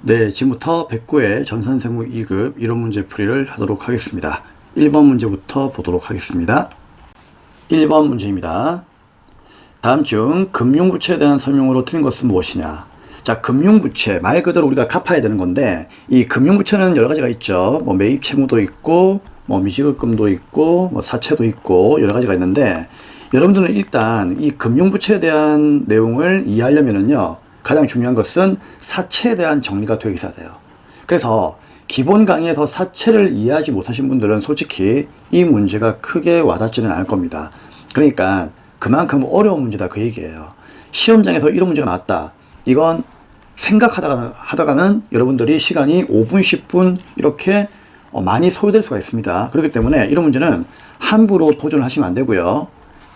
네, 지금부터 109회 전산세무 2급 이론 문제 풀이를 하도록 하겠습니다. 1번 문제부터 보도록 하겠습니다. 1번 문제입니다. 다음 중 금융부채에 대한 설명으로 틀린 것은 무엇이냐? 자, 금융부채, 말 그대로 우리가 갚아야 되는 건데, 이 금융부채는 여러 가지가 있죠. 뭐 매입 채무도 있고, 뭐 미지급금도 있고, 뭐 사채도 있고, 여러 가지가 있는데, 여러분들은 일단 이 금융부채에 대한 내용을 이해하려면은요, 가장 중요한 것은 사채에 대한 정리가 되어 있어야 돼요. 그래서 기본 강의에서 사채를 이해하지 못하신 분들은 솔직히 이 문제가 크게 와닿지는 않을 겁니다. 그러니까 그만큼 어려운 문제다 그 얘기예요. 시험장에서 이런 문제가 나왔다. 이건 생각하다가는 여러분들이 시간이 5분, 10분 이렇게 많이 소요될 수가 있습니다. 그렇기 때문에 이런 문제는 함부로 도전을 하시면 안 되고요.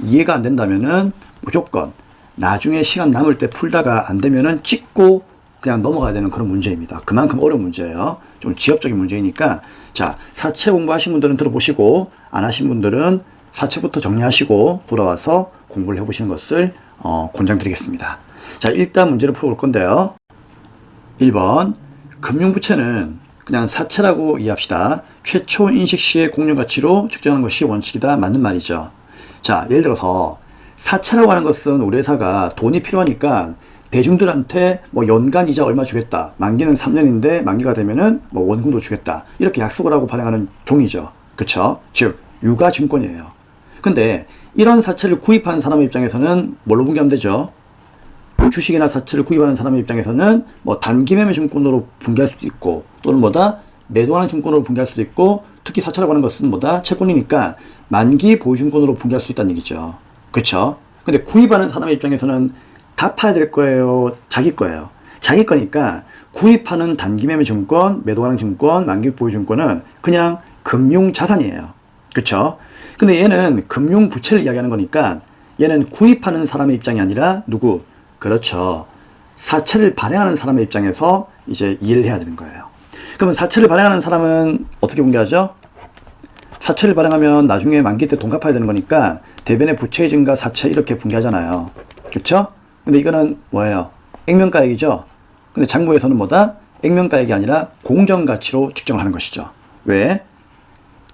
이해가 안 된다면은 무조건 나중에 시간 남을 때 풀다가 안 되면은 찍고 그냥 넘어가야 되는 그런 문제입니다. 그만큼 어려운 문제예요. 좀 지엽적인 문제이니까. 자, 사채 공부하신 분들은 들어보시고 안 하신 분들은 사채부터 정리하시고 돌아와서 공부를 해보시는 것을 권장드리겠습니다. 자, 일단 문제를 풀어볼 건데요. 1번 금융부채는 그냥 사채라고 이해합시다. 최초 인식 시의 공유가치로 측정하는 것이 원칙이다. 맞는 말이죠. 자, 예를 들어서 사채라고 하는 것은 우리 회사가 돈이 필요하니까 대중들한테 뭐 연간 이자 얼마 주겠다. 만기는 3년인데 만기가 되면은 뭐 원금도 주겠다. 이렇게 약속을 하고 발행하는 종이죠. 그쵸? 즉, 유가증권이에요. 근데 이런 사채를 구입하는 사람의 입장에서는 뭘로 분개하면 되죠? 주식이나 사채를 구입하는 사람의 입장에서는 뭐 단기 매매 증권으로 분개할 수도 있고 또는 뭐다? 매도하는 증권으로 분개할 수도 있고 특히 사채라고 하는 것은 뭐다? 채권이니까 만기 보유증권으로 분개할 수 있다는 얘기죠. 그렇죠? 근데 구입하는 사람의 입장에서는 갚아야 될 거예요? 자기 거예요? 자기 거니까 구입하는 단기 매매 증권, 매도하는 증권, 만기 보유 증권은 그냥 금융 자산이에요. 그렇죠? 근데 얘는 금융 부채를 이야기하는 거니까 얘는 구입하는 사람의 입장이 아니라 누구? 그렇죠. 사채를 발행하는 사람의 입장에서 이제 이해를 해야 되는 거예요. 그러면 사채를 발행하는 사람은 어떻게 분개하죠? 사채를 발행하면 나중에 만기 때 돈 갚아야 되는 거니까 대변의 부채 증가 사채 이렇게 분개하잖아요. 그렇죠? 근데 이거는 뭐예요? 액면가액이죠. 근데 장부에서는 뭐다? 액면가액이 아니라 공정가치로 측정을 하는 것이죠. 왜?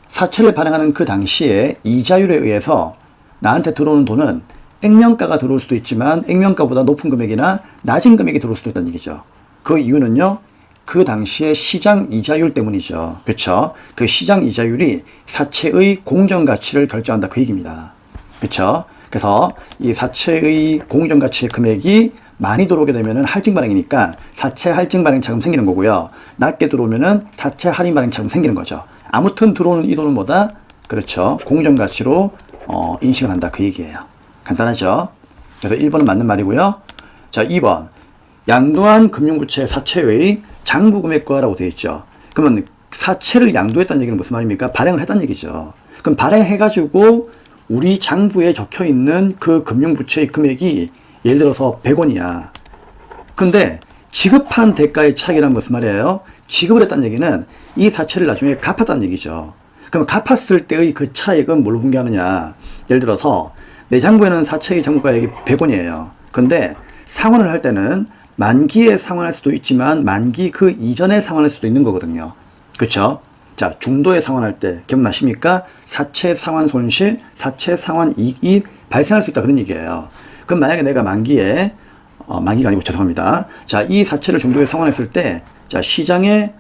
사채를 발행하는 그 당시에 이자율에 의해서 나한테 들어오는 돈은 액면가가 들어올 수도 있지만 액면가보다 높은 금액이나 낮은 금액이 들어올 수도 있다는 얘기죠. 그 이유는요, 그 당시의 시장 이자율 때문이죠. 그렇죠? 그 시장 이자율이 사채의 공정가치를 결정한다 그 얘기입니다. 그렇죠? 그래서 이 사채의 공정가치 금액이 많이 들어오게 되면은 할증 발행이니까 사채 할증 발행 차금 생기는 거고요. 낮게 들어오면은 사채 할인 발행 차금 생기는 거죠. 아무튼 들어오는 이 돈은 뭐다? 그렇죠. 공정가치로 인식을 한다 그 얘기예요. 간단하죠? 그래서 1번은 맞는 말이고요. 자, 2번. 양도한 금융부채 사채의 장부금액과라고 되어 있죠. 그러면 사채를 양도했다는 얘기는 무슨 말입니까? 발행을 했다는 얘기죠. 그럼 발행해가지고 우리 장부에 적혀있는 그 금융부채의 금액이 예를 들어서 100원이야. 근데 지급한 대가의 차익이란 무슨 말이에요? 지급을 했다는 얘기는 이 사채를 나중에 갚았다는 얘기죠. 그럼 갚았을 때의 그 차익은 뭘로 분개하느냐? 예를 들어서 내 장부에는 사채의 장부가액이 100원이에요. 근데 상환을 할 때는 만기에 상환할 수도 있지만 만기 그 이전에 상환할 수도 있는 거거든요. 그렇죠? 자, 중도에 상환할 때 기억나십니까? 사채 상환 손실, 사채 상환 이익이 발생할 수 있다 그런 얘기예요. 그럼 만약에 내가 만기에 만기가 아니고 죄송합니다. 자, 이 사채를 중도에 상환했을 때 자, 시장에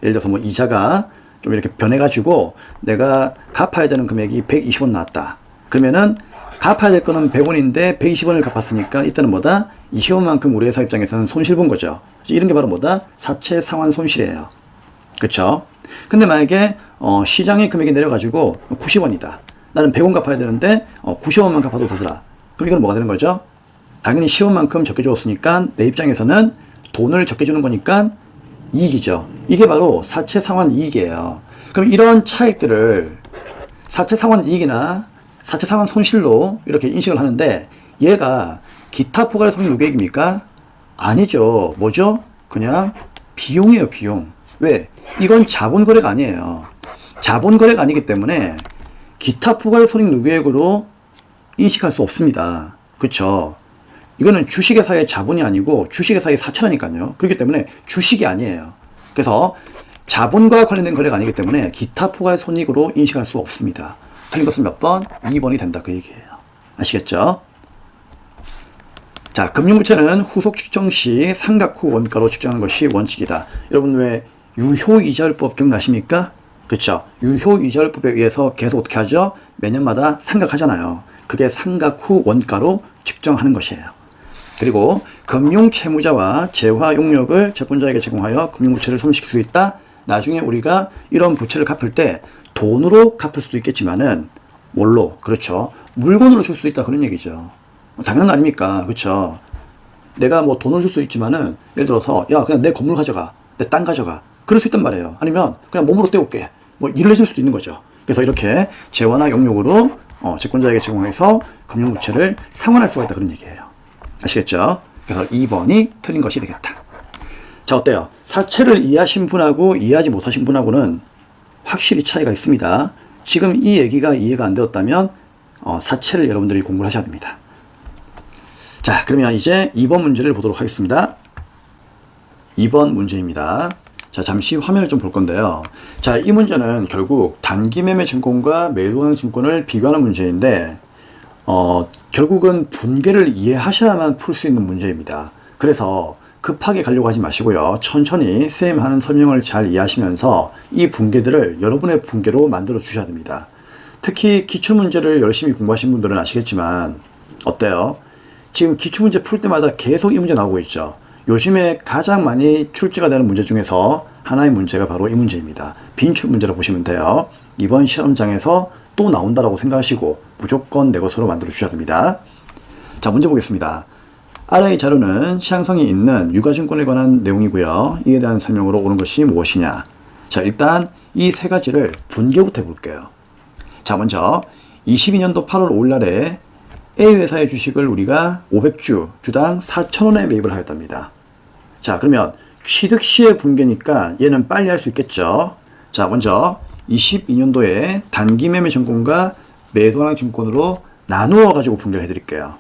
예를 들어서 뭐 이자가 좀 이렇게 변해가지고 내가 갚아야 되는 금액이 120원 나왔다. 그러면은 갚아야 될 거는 100원인데 120원을 갚았으니까 이때는 뭐다? 20원만큼 우리 회사 입장에서는 손실 본 거죠. 이런 게 바로 뭐다? 사채 상환 손실이에요. 그렇죠? 근데 만약에 시장의 금액이 내려가지고 90원이다. 나는 100원 갚아야 되는데 90원만 갚아도 되더라. 그럼 이건 뭐가 되는 거죠? 당연히 10원만큼 적게 줬으니까 내 입장에서는 돈을 적게 주는 거니까 이익이죠. 이게 바로 사채 상환 이익이에요. 그럼 이런 차익들을 사채 상환 이익이나 사채 상환 손실로 이렇게 인식을 하는데 얘가 기타 포괄 손익 누계액입니까? 아니죠. 뭐죠? 그냥 비용이에요, 비용. 왜? 이건 자본거래가 아니에요. 자본거래가 아니기 때문에 기타 포괄 손익 누계액으로 인식할 수 없습니다. 그쵸? 이거는 주식회사의 자본이 아니고 주식회사의 사채라니까요. 그렇기 때문에 주식이 아니에요. 그래서 자본과 관련된 거래가 아니기 때문에 기타 포괄 손익으로 인식할 수 없습니다. 틀린 것은 몇 번? 2번이 된다 그 얘기예요. 아시겠죠? 자, 금융부채는 후속 측정 시 상각 후 원가로 측정하는 것이 원칙이다. 여러분 왜 유효이자율법 기억나십니까? 그렇죠. 유효이자율법에 의해서 계속 어떻게 하죠? 매년마다 상각하잖아요. 그게 상각 후 원가로 측정하는 것이에요. 그리고 금융채무자와 재화 용역을 채권자에게 제공하여 금융부채를 소멸시킬 수 있다. 나중에 우리가 이런 부채를 갚을 때 돈으로 갚을 수도 있겠지만은 뭘로? 그렇죠. 물건으로 줄 수 있다 그런 얘기죠. 당연한 거 아닙니까? 그렇죠. 내가 뭐 돈을 줄 수 있지만은 예를 들어서 야 그냥 내 건물 가져가, 내 땅 가져가, 그럴 수 있단 말이에요. 아니면 그냥 몸으로 떼올게, 뭐 일을 해줄 수도 있는 거죠. 그래서 이렇게 재화나 용역으로 채권자에게 제공해서 금융부채를 상환할 수가 있다 그런 얘기예요. 아시겠죠? 그래서 2번이 틀린 것이 되겠다. 자, 어때요? 사채를 이해하신 분하고 이해하지 못하신 분하고는 확실히 차이가 있습니다. 지금 이 얘기가 이해가 안 되었다면 사채를 여러분들이 공부를 하셔야 됩니다. 자, 그러면 이제 2번 문제를 보도록 하겠습니다. 2번 문제입니다. 자, 잠시 화면을 좀 볼 건데요. 자, 이 문제는 결국 단기매매 증권과 매도하는 증권을 비교하는 문제인데 결국은 분계를 이해하셔야만 풀 수 있는 문제입니다. 그래서 급하게 가려고 하지 마시고요. 천천히 쌤 하는 설명을 잘 이해하시면서 이 분계들을 여러분의 분계로 만들어 주셔야 됩니다. 특히 기출문제를 열심히 공부하신 분들은 아시겠지만 어때요? 지금 기출문제 풀 때마다 계속 이 문제 나오고 있죠. 요즘에 가장 많이 출제가 되는 문제 중에서 하나의 문제가 바로 이 문제입니다. 빈출 문제라고 보시면 돼요. 이번 시험장에서 또 나온다라고 생각하시고 무조건 내 것으로 만들어 주셔야 됩니다. 자, 문제 보겠습니다. 아래의 자료는 시향성이 있는 유가증권에 관한 내용이고요. 이에 대한 설명으로 옳은 것이 무엇이냐. 자, 일단 이 세 가지를 분개부터 해볼게요. 자, 먼저 22년도 8월 5일 날에 A회사의 주식을 우리가 500주, 주당 4,000원에 매입을 하였답니다. 자, 그러면 취득 시의 분개니까 얘는 빨리 할 수 있겠죠. 자, 먼저 22년도에 단기 매매 증권과 매도하는 증권으로 나누어 가지고 분개를 해드릴게요.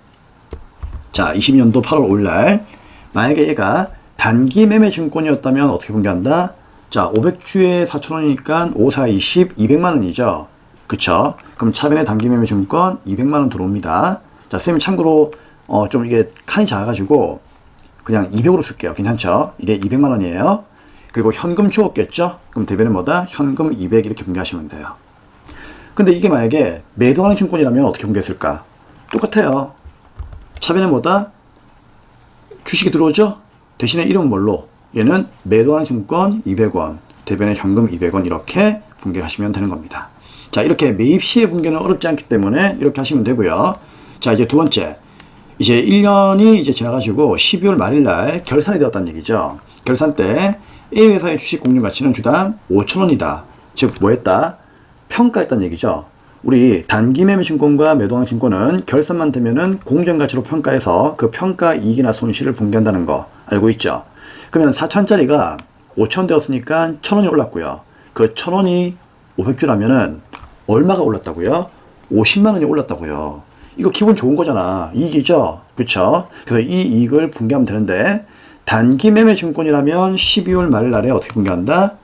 자, 22년도 8월 5일 날 만약에 얘가 단기 매매 증권이었다면 어떻게 분개한다? 자, 500주에 4,000원이니까 5, 4, 20, 200만 원이죠. 그쵸? 그럼 차변에 단기 매매 증권 200만 원 들어옵니다. 자, 쌤이 참고로 좀 이게 칸이 작아가지고 그냥 200으로 쓸게요. 괜찮죠? 이게 200만 원이에요. 그리고 현금 주었겠죠? 그럼 대변은 뭐다? 현금 200 이렇게 분개하시면 돼요. 근데 이게 만약에 매도하는 증권이라면 어떻게 분개했을까? 똑같아요. 차변은 뭐다? 주식이 들어오죠? 대신에 이름은 뭘로? 얘는 매도하는 증권 200원, 대변에 현금 200원 이렇게 분개하시면 되는 겁니다. 자, 이렇게 매입 시의 분개는 어렵지 않기 때문에 이렇게 하시면 되고요. 자, 이제 두 번째. 이제 1년이 이제 지나가지고 12월 말일 날 결산이 되었다는 얘기죠. 결산 때 A회사의 주식 공유 가치는 주당 5,000원이다. 즉, 뭐 했다? 평가했다는 얘기죠. 우리 단기 매매 증권과 매도하는 증권은 결산만 되면은 공정가치로 평가해서 그 평가 이익이나 손실을 분개한다는 거 알고 있죠? 그러면 4,000원짜리가 5,000원 되었으니까 1,000원이 올랐고요. 그 1,000원이 500주라면은 얼마가 올랐다고요? 50만 원이 올랐다고요. 이거 기분 좋은 거잖아. 이익이죠? 그쵸? 그래서 이 이익을 분개하면 되는데 단기 매매 증권이라면 12월 말일 날에 어떻게 분개한다?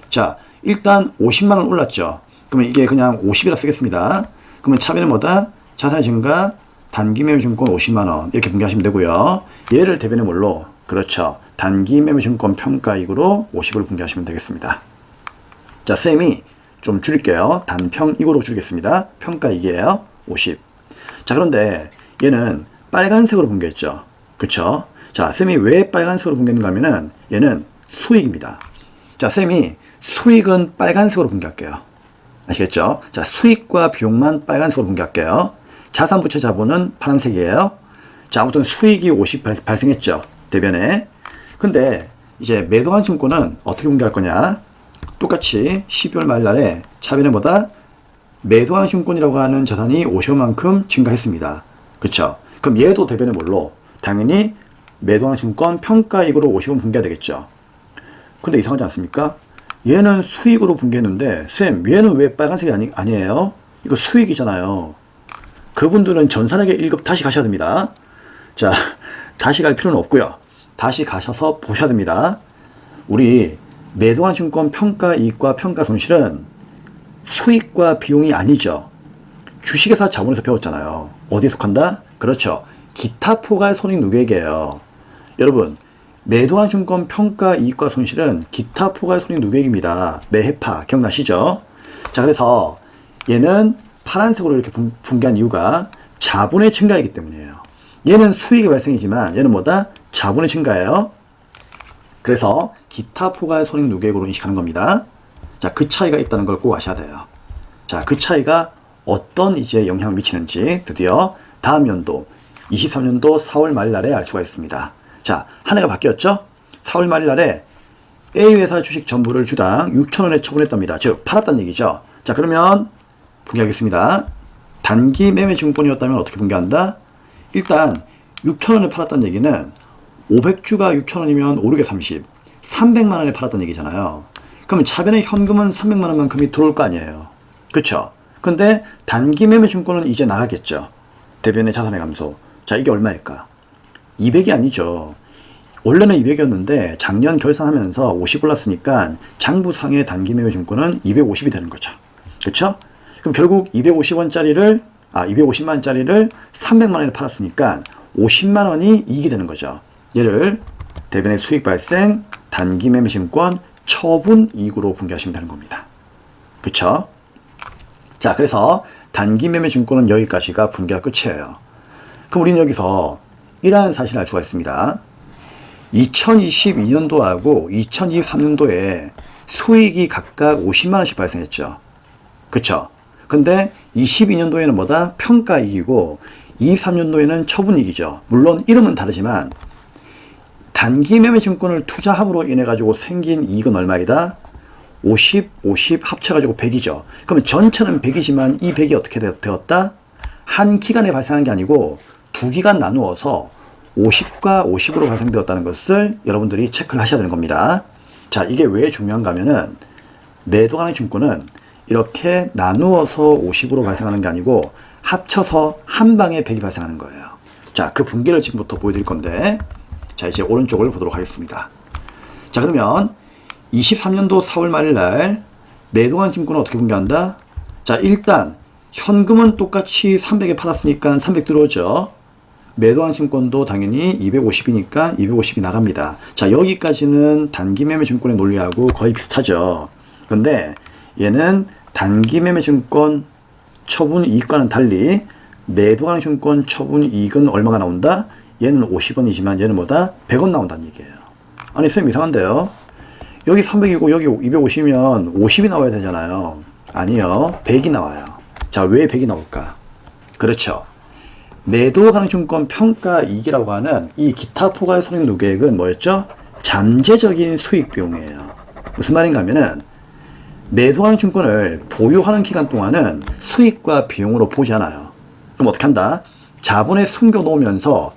자, 일단 50만 원 올랐죠. 그러면 이게 그냥 50이라 쓰겠습니다. 그러면 차변은 뭐다? 자산의 증가, 단기 매매 증권 50만 원 이렇게 분개하시면 되고요. 얘를 대변에 뭘로? 그렇죠. 단기 매매 증권 평가이익으로 50을 분개하시면 되겠습니다. 자, 쌤이 좀 줄일게요. 단평이익으로 줄이겠습니다. 평가이익이에요. 50. 자, 그런데 얘는 빨간색으로 분개했죠. 그쵸? 자, 쌤이 왜 빨간색으로 분개했는가 하면은 얘는 수익입니다. 자, 쌤이 수익은 빨간색으로 분개할게요. 아시겠죠? 자, 수익과 비용만 빨간색으로 분개할게요. 자산부채 자본은 파란색이에요. 자, 아무튼 수익이 50 발생했죠. 대변에. 근데 이제 매도한 증권은 어떻게 분개할 거냐? 똑같이 12월 말 날에 차변에 뭐다? 매도한 증권이라고 하는 자산이 50만큼 증가했습니다. 그쵸? 그럼 얘도 대변에 뭘로? 당연히 매도한 증권 평가이익으로 50원 분개가 되겠죠. 근데 이상하지 않습니까? 얘는 수익으로 분개했는데 쌤, 얘는 왜 빨간색이 아니에요? 이거 수익이잖아요. 그분들은 전산회계 1급 다시 가셔야 됩니다. 자, 다시 갈 필요는 없고요. 다시 가셔서 보셔야 됩니다. 우리 매도환증권 평가이익과 평가손실은 수익과 비용이 아니죠. 주식회사 자본에서 배웠잖아요. 어디에 속한다? 그렇죠. 기타 포괄 손익 누계액이에요. 여러분, 매도환증권 평가이익과 손실은 기타 포괄 손익 누계액입니다. 매해파 기억나시죠? 자, 그래서 얘는 파란색으로 이렇게 분개한 이유가 자본의 증가이기 때문이에요. 얘는 수익의 발생이지만 얘는 뭐다? 자본의 증가예요. 그래서 기타 포괄 손익 누계액으로 인식하는 겁니다. 자, 그 차이가 있다는 걸 꼭 아셔야 돼요. 자, 그 차이가 어떤 이제 영향을 미치는지 드디어 다음 연도 23년도 4월 말일 날에 알 수가 있습니다. 자, 한 해가 바뀌었죠? 4월 말일 날에 A회사 주식 전부를 주당 6,000원에 처분했답니다. 즉 팔았다는 얘기죠. 자, 그러면 분개하겠습니다. 단기 매매 증권이었다면 어떻게 분개한다? 일단 6,000원에 팔았다는 얘기는 500주가 6,000원이면 5, 6에 30, 300만 원에 팔았다는 얘기잖아요. 그러면 차변에 현금은 300만 원만큼이 들어올 거 아니에요. 그쵸? 근데 단기 매매 증권은 이제 나가겠죠. 대변의 자산의 감소. 자, 이게 얼마일까? 200이 아니죠. 원래는 200이었는데 작년 결산하면서 50 올랐으니까 장부상의 단기 매매 증권은 250이 되는 거죠. 그쵸? 그럼 결국 250원짜리를 250만원짜리를 300만 원에 팔았으니까 50만 원이 이익이 되는 거죠. 얘를 대변의 수익 발생 단기 매매 증권 처분 이익으로 분개하시면 되는 겁니다. 그쵸? 자, 그래서 단기 매매 증권은 여기까지가 분개가 끝이에요. 그럼 우리는 여기서 이러한 사실을 알 수가 있습니다. 2022년도하고 2023년도에 수익이 각각 50만 원씩 발생했죠. 그쵸? 근데 22년도에는 뭐다? 평가이익이고 23년도에는 처분이익이죠. 물론 이름은 다르지만 단기 매매 증권을 투자함으로 인해 가지고 생긴 이익은 얼마이다? 50, 50 합쳐가지고 100이죠. 그러면 전체는 100이지만 이 100이 어떻게 되었다? 한 기간에 발생한 게 아니고 두 기간 나누어서 50과 50으로 발생되었다는 것을 여러분들이 체크를 하셔야 되는 겁니다. 자, 이게 왜 중요한가 하면은 매도하는 증권은 이렇게 나누어서 50으로 발생하는 게 아니고 합쳐서 한 방에 100이 발생하는 거예요. 자, 그 분개를 지금부터 보여드릴 건데, 자, 이제 오른쪽을 보도록 하겠습니다. 자, 그러면 23년도 4월 말일 날 매도한 증권은 어떻게 분개한다? 자, 일단 현금은 똑같이 300에 팔았으니까 300 들어오죠. 매도한 증권도 당연히 250이니까 250이 나갑니다. 자, 여기까지는 단기 매매 증권의 논리하고 거의 비슷하죠. 근데 얘는 단기 매매 증권 처분 이익과는 달리 매도한 증권 처분 이익은 얼마가 나온다? 얘는 50원이지만 얘는 뭐다? 100원 나온다는 얘기예요. 아니, 쌤 이상한데요? 여기 300이고 여기 250이면 50이 나와야 되잖아요. 아니요. 100이 나와요. 자, 왜 100이 나올까? 그렇죠. 매도 가능증권 평가이익이라고 하는 이 기타 포괄 손익 누계액은 뭐였죠? 잠재적인 수익 비용이에요. 무슨 말인가 하면은 매도하는 증권을 보유하는 기간 동안은 수익과 비용으로 보지 않아요. 그럼 어떻게 한다? 자본에 숨겨 놓으면서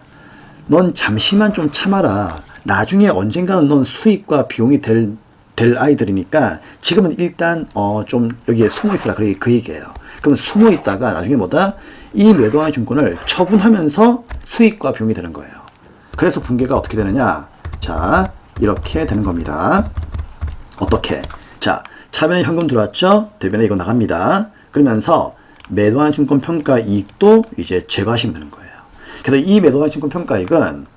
넌 잠시만 좀 참아라. 나중에 언젠가는 넌 수익과 비용이 될 아이들이니까 지금은 일단 좀 여기에 숨어 있으라. 그 얘기예요. 그럼 숨어 있다가 나중에 뭐다? 이 매도하는 증권을 처분하면서 수익과 비용이 되는 거예요. 그래서 분개가 어떻게 되느냐? 자, 이렇게 되는 겁니다. 어떻게? 자, 차변에 현금 들어왔죠? 대변에 이거 나갑니다. 그러면서 매도하는 증권 평가 이익도 이제 제거하시면 되는 거예요. 그래서 이 매도하는 증권 평가 이익은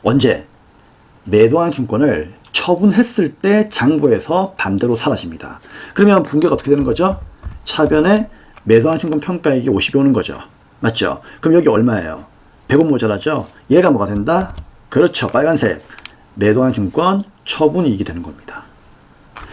언제? 매도하는 증권을 처분했을 때 장부에서 반대로 사라집니다. 그러면 분개가 어떻게 되는 거죠? 차변에 매도하는 증권 평가 이익이 50이 오는 거죠. 맞죠? 그럼 여기 얼마예요? 100원 모자라죠? 얘가 뭐가 된다? 그렇죠. 빨간색. 매도하는 증권 처분 이익이 되는 겁니다.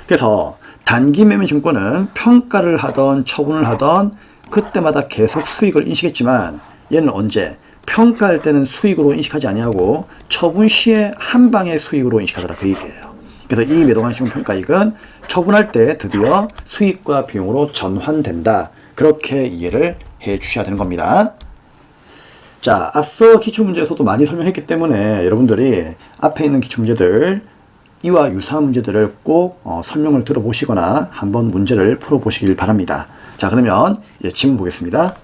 그래서 단기 매매 증권은 평가를 하던 처분을 하던 그때마다 계속 수익을 인식했지만 얘는 언제? 평가할 때는 수익으로 인식하지 아니하고 처분 시에 한 방의 수익으로 인식하더라. 그 얘기예요. 그래서 이 매도가능 증권 평가이익은 처분할 때 드디어 수익과 비용으로 전환된다. 그렇게 이해를 해 주셔야 되는 겁니다. 자, 앞서 기출문제에서도 많이 설명했기 때문에 여러분들이 앞에 있는 기출문제들 이와 유사한 문제들을 꼭 설명을 들어보시거나 한번 문제를 풀어보시길 바랍니다. 자, 그러면 이제 질문 보겠습니다.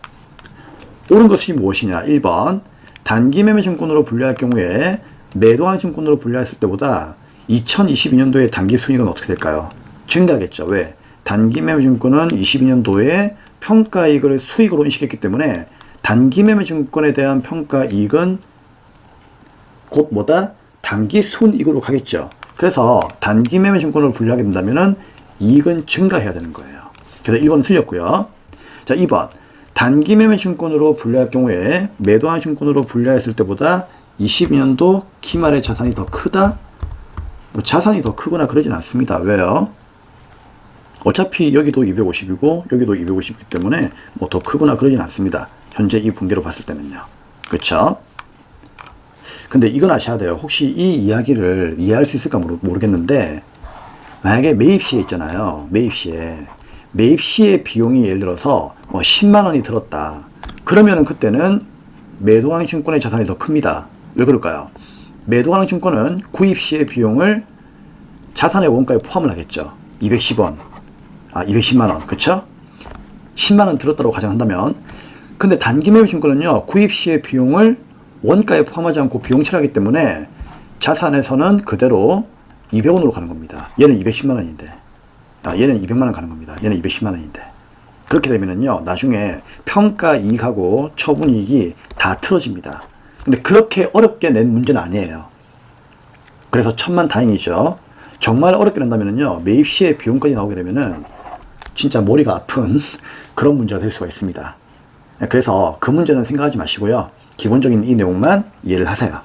옳은 것이 무엇이냐? 1번 단기 매매 증권으로 분류할 경우에 매도하는 증권으로 분류했을 때보다 2022년도에 단기 순이익은 어떻게 될까요? 증가하겠죠. 왜? 단기 매매 증권은 22년도에 평가이익을 수익으로 인식했기 때문에 단기 매매 증권에 대한 평가이익은 곧 뭐다? 단기 순이익으로 가겠죠. 그래서 단기 매매 증권으로 분류하게 된다면 이익은 증가해야 되는 거예요. 그래서 1번은 틀렸고요. 자, 2번. 단기 매매 증권으로 분류할 경우에 매도하는 증권으로 분류했을 때보다 22년도 기말의 자산이 더 크다? 뭐 자산이 더 크거나 그러진 않습니다. 왜요? 어차피 여기도 250이고 여기도 250이기 때문에 뭐 더 크거나 그러진 않습니다. 현재 이 분계로 봤을 때는요. 그렇죠? 근데 이건 아셔야 돼요. 혹시 이 이야기를 이해할 수 있을까 모르겠는데 만약에 매입시에 있잖아요. 매입시의 비용이 예를 들어서 뭐 10만 원이 들었다. 그러면은 그때는 매도하는 증권의 자산이 더 큽니다. 왜 그럴까요? 매도하는 증권은 구입 시의 비용을 자산의 원가에 포함을 하겠죠. 210원. 210만 원. 그쵸? 10만 원 들었다고 가정한다면. 근데 단기 매매 증권은요. 구입 시의 비용을 원가에 포함하지 않고 비용 처리하기 때문에 자산에서는 그대로 200원으로 가는 겁니다. 얘는 210만 원인데. 얘는 200만 원 가는 겁니다. 얘는 210만 원인데. 그렇게 되면은요. 나중에 평가 이익하고 처분 이익이 다 틀어집니다. 근데 그렇게 어렵게 낸 문제는 아니에요. 그래서 천만다행이죠. 정말 어렵게 낸다면은요. 매입 시에 비용까지 나오게 되면은 진짜 머리가 아픈 그런 문제가 될 수가 있습니다. 그래서 그 문제는 생각하지 마시고요. 기본적인 이 내용만 이해를 하세요.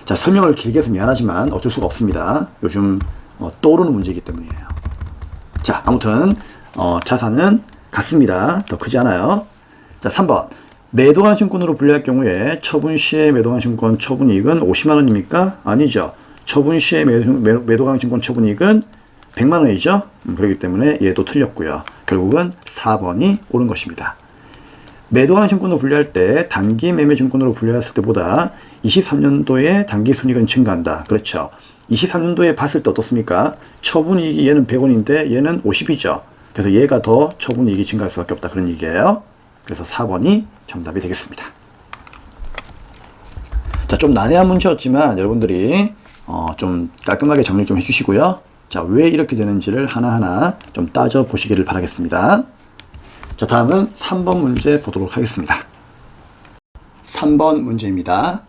자, 설명을 길게 해서 미안하지만 어쩔 수가 없습니다. 요즘 떠오르는 문제이기 때문이에요. 자, 아무튼 자산은 같습니다. 더 크지 않아요. 자, 3번. 매도한 증권으로 분류할 경우에 처분 시에 매도한 증권 처분이익은 50만 원입니까? 아니죠. 처분 시에 매도한 증권 처분이익은 100만 원이죠. 그렇기 때문에 얘도 틀렸고요. 결국은 4번이 옳은 것입니다. 매도하는 증권으로 분류할 때 단기 매매 증권으로 분류했을 때보다 23년도에 단기 순이익은 증가한다. 그렇죠. 23년도에 봤을 때 어떻습니까? 처분이익이 얘는 100원인데 얘는 50이죠. 그래서 얘가 더 처분이익이 증가할 수밖에 없다. 그런 얘기예요. 그래서 4번이 정답이 되겠습니다. 자, 좀 난해한 문제였지만 여러분들이 좀 깔끔하게 정리 좀 해주시고요. 자, 왜 이렇게 되는지를 하나하나 좀 따져 보시기를 바라겠습니다. 자, 다음은 3번 문제 보도록 하겠습니다. 3번 문제입니다.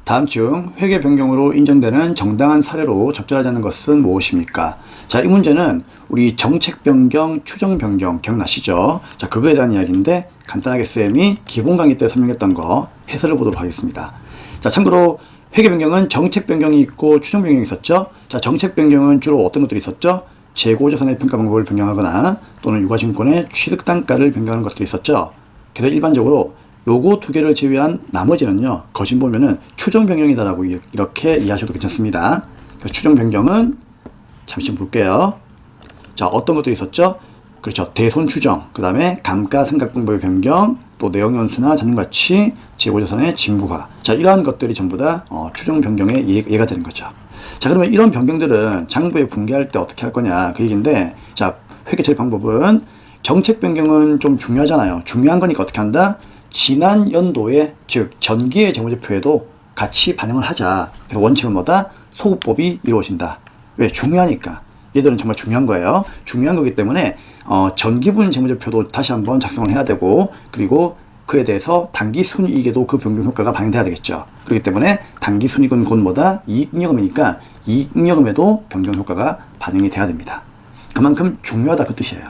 다음 중 회계 변경으로 인정되는 정당한 사례로 적절하지 않은 것은 무엇입니까? 자, 이 문제는 우리 정책 변경, 추정 변경 기억나시죠? 자, 그거에 대한 이야기인데 간단하게 쌤이 기본 강의 때 설명했던 거 해설을 보도록 하겠습니다. 자, 참고로 회계 변경은 정책 변경이 있고 추정 변경이 있었죠? 자, 정책 변경은 주로 어떤 것들이 있었죠? 재고자산의 평가 방법을 변경하거나 또는 유가증권의 취득 단가를 변경하는 것들이 있었죠. 그래서 일반적으로 요거 두 개를 제외한 나머지는요, 거진 보면은 추정 변경이다라고 이렇게 이해하셔도 괜찮습니다. 추정 변경은 잠시 볼게요. 자, 어떤 것들이 있었죠? 그렇죠. 대손 추정, 그 다음에 감가상각 방법의 변경, 또 내용연수나 자산가치, 재고자산의 징부화. 자, 이러한 것들이 전부 다 추정 변경의 예가 되는 거죠. 자, 그러면 이런 변경들은 장부에 분개할 때 어떻게 할 거냐 그 얘기인데, 자, 회계 처리 방법은 정책 변경은 좀 중요하잖아요. 중요한 거니까 어떻게 한다? 지난 연도에, 즉 전기의 재무제표에도 같이 반영을 하자. 그래서 원칙은 뭐다? 소급법이 이루어진다. 왜? 중요하니까. 얘들은 정말 중요한 거예요. 중요한 거기 때문에 전기분 재무제표도 다시 한번 작성을 해야 되고, 그리고 그에 대해서 단기 순이익에도 그 변경 효과가 반영돼야 되겠죠. 그렇기 때문에 단기 순이익은 곧 뭐다? 이익잉여금이니까 이익잉여금에도 변경 효과가 반영이 돼야 됩니다. 그만큼 중요하다 그 뜻이에요.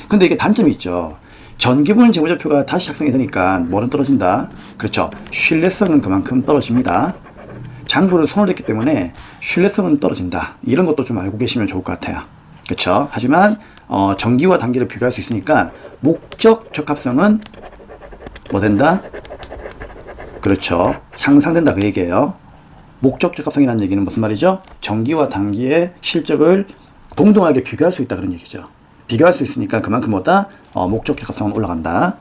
근데 이게 단점이 있죠. 전기분 재무제표가 다시 작성이 되니까 뭐는 떨어진다? 그렇죠. 신뢰성은 그만큼 떨어집니다. 장부를 손을 댔기 때문에 신뢰성은 떨어진다. 이런 것도 좀 알고 계시면 좋을 것 같아요. 그렇죠. 하지만 전기와 단기를 비교할 수 있으니까 목적 적합성은 뭐 된다? 그렇죠. 향상된다 그 얘기예요. 목적 적합성이라는 얘기는 무슨 말이죠? 전기와 단기의 실적을 동등하게 비교할 수 있다 그런 얘기죠. 비교할 수 있으니까 그만큼 뭐다? 목적 적합성은 올라간다.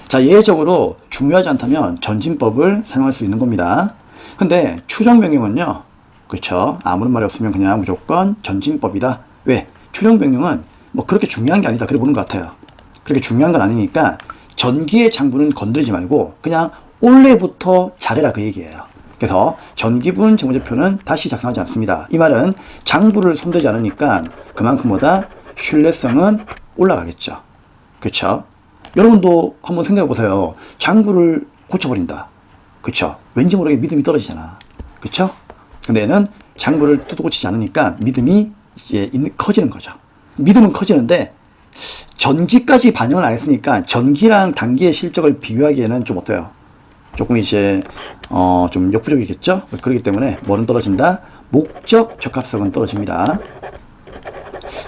자, 예외적으로 중요하지 않다면 전진법을 사용할 수 있는 겁니다. 근데 추정 변경은요, 그렇죠. 아무런 말이 없으면 그냥 무조건 전진법이다. 왜? 추정 변경은 뭐 그렇게 중요한 게 아니다. 그래 보는 것 같아요. 그렇게 중요한 건 아니니까 전기의 장부는 건드리지 말고 그냥 올해부터 잘해라 그 얘기예요. 그래서 전기분 재무제표는 다시 작성하지 않습니다. 이 말은 장부를 손대지 않으니까 그만큼 보다 신뢰성은 올라가겠죠. 그렇죠? 여러분도 한번 생각해 보세요. 장부를 고쳐버린다. 그렇죠? 왠지 모르게 믿음이 떨어지잖아. 그렇죠? 근데 얘는 장부를 뜯어 고치지 않으니까 믿음이 이제 커지는 거죠. 믿음은 커지는데 전기까지 반영을 안 했으니까 전기랑 단기의 실적을 비교하기에는 좀 어때요? 조금 이제 좀 역부족이겠죠? 그렇기 때문에 뭐는 떨어진다? 목적 적합성은 떨어집니다.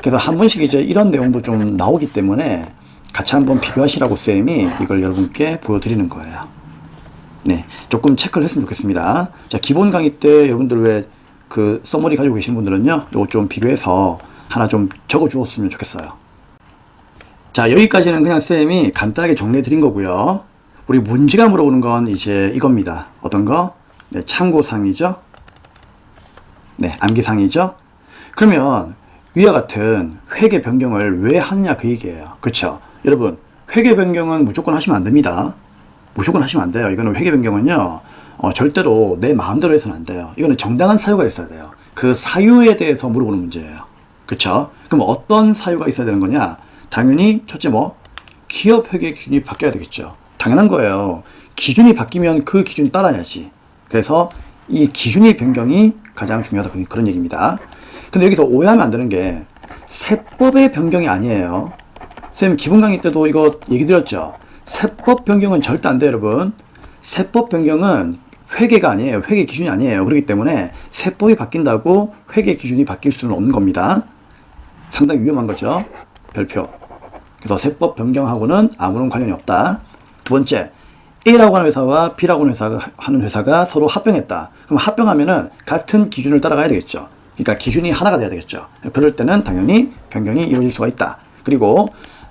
그래서 한 번씩 이제 이런 내용도 좀 나오기 때문에 같이 한번 비교하시라고 쌤이 이걸 여러분께 보여드리는 거예요. 네, 조금 체크를 했으면 좋겠습니다. 자, 기본 강의 때 여러분들 왜 그 서머리 가지고 계시는 분들은요, 요거 좀 비교해서 하나 좀 적어 주었으면 좋겠어요. 자, 여기까지는 그냥 쌤이 간단하게 정리해 드린 거고요. 우리 문제가 물어보는 건 이제 이겁니다. 어떤 거? 네, 참고사항이죠. 네, 암기사항이죠. 그러면 위와 같은 회계 변경을 왜 하느냐 그 얘기예요. 그렇죠? 여러분, 회계 변경은 무조건 하시면 안 됩니다. 무조건 하시면 안 돼요. 이거는 회계 변경은요, 절대로 내 마음대로 해서는 안 돼요. 이거는 정당한 사유가 있어야 돼요. 그 사유에 대해서 물어보는 문제예요. 그렇죠? 그럼 어떤 사유가 있어야 되는 거냐? 당연히 첫째 기업 회계 기준이 바뀌어야 되겠죠. 당연한 거예요. 기준이 바뀌면 그 기준 따라야지. 그래서 이 기준의 변경이 가장 중요하다 그런 얘기입니다. 근데 여기서 오해하면 안 되는 게 세법의 변경이 아니에요. 쌤 기본 강의 때도 이거 얘기 드렸죠. 세법 변경은 절대 안 돼요, 여러분. 세법 변경은 회계가 아니에요. 회계 기준이 아니에요. 그렇기 때문에 세법이 바뀐다고 회계 기준이 바뀔 수는 없는 겁니다. 상당히 위험한 거죠. 별표. 그래서 세법 변경하고는 아무런 관련이 없다. 두 번째, A라고 하는 회사와 B라고 하는 회사가 서로 합병했다. 그럼 합병하면은 같은 기준을 따라가야 되겠죠. 그러니까 기준이 하나가 돼야 되겠죠. 그럴 때는 당연히 변경이 이루어질 수가 있다. 그리고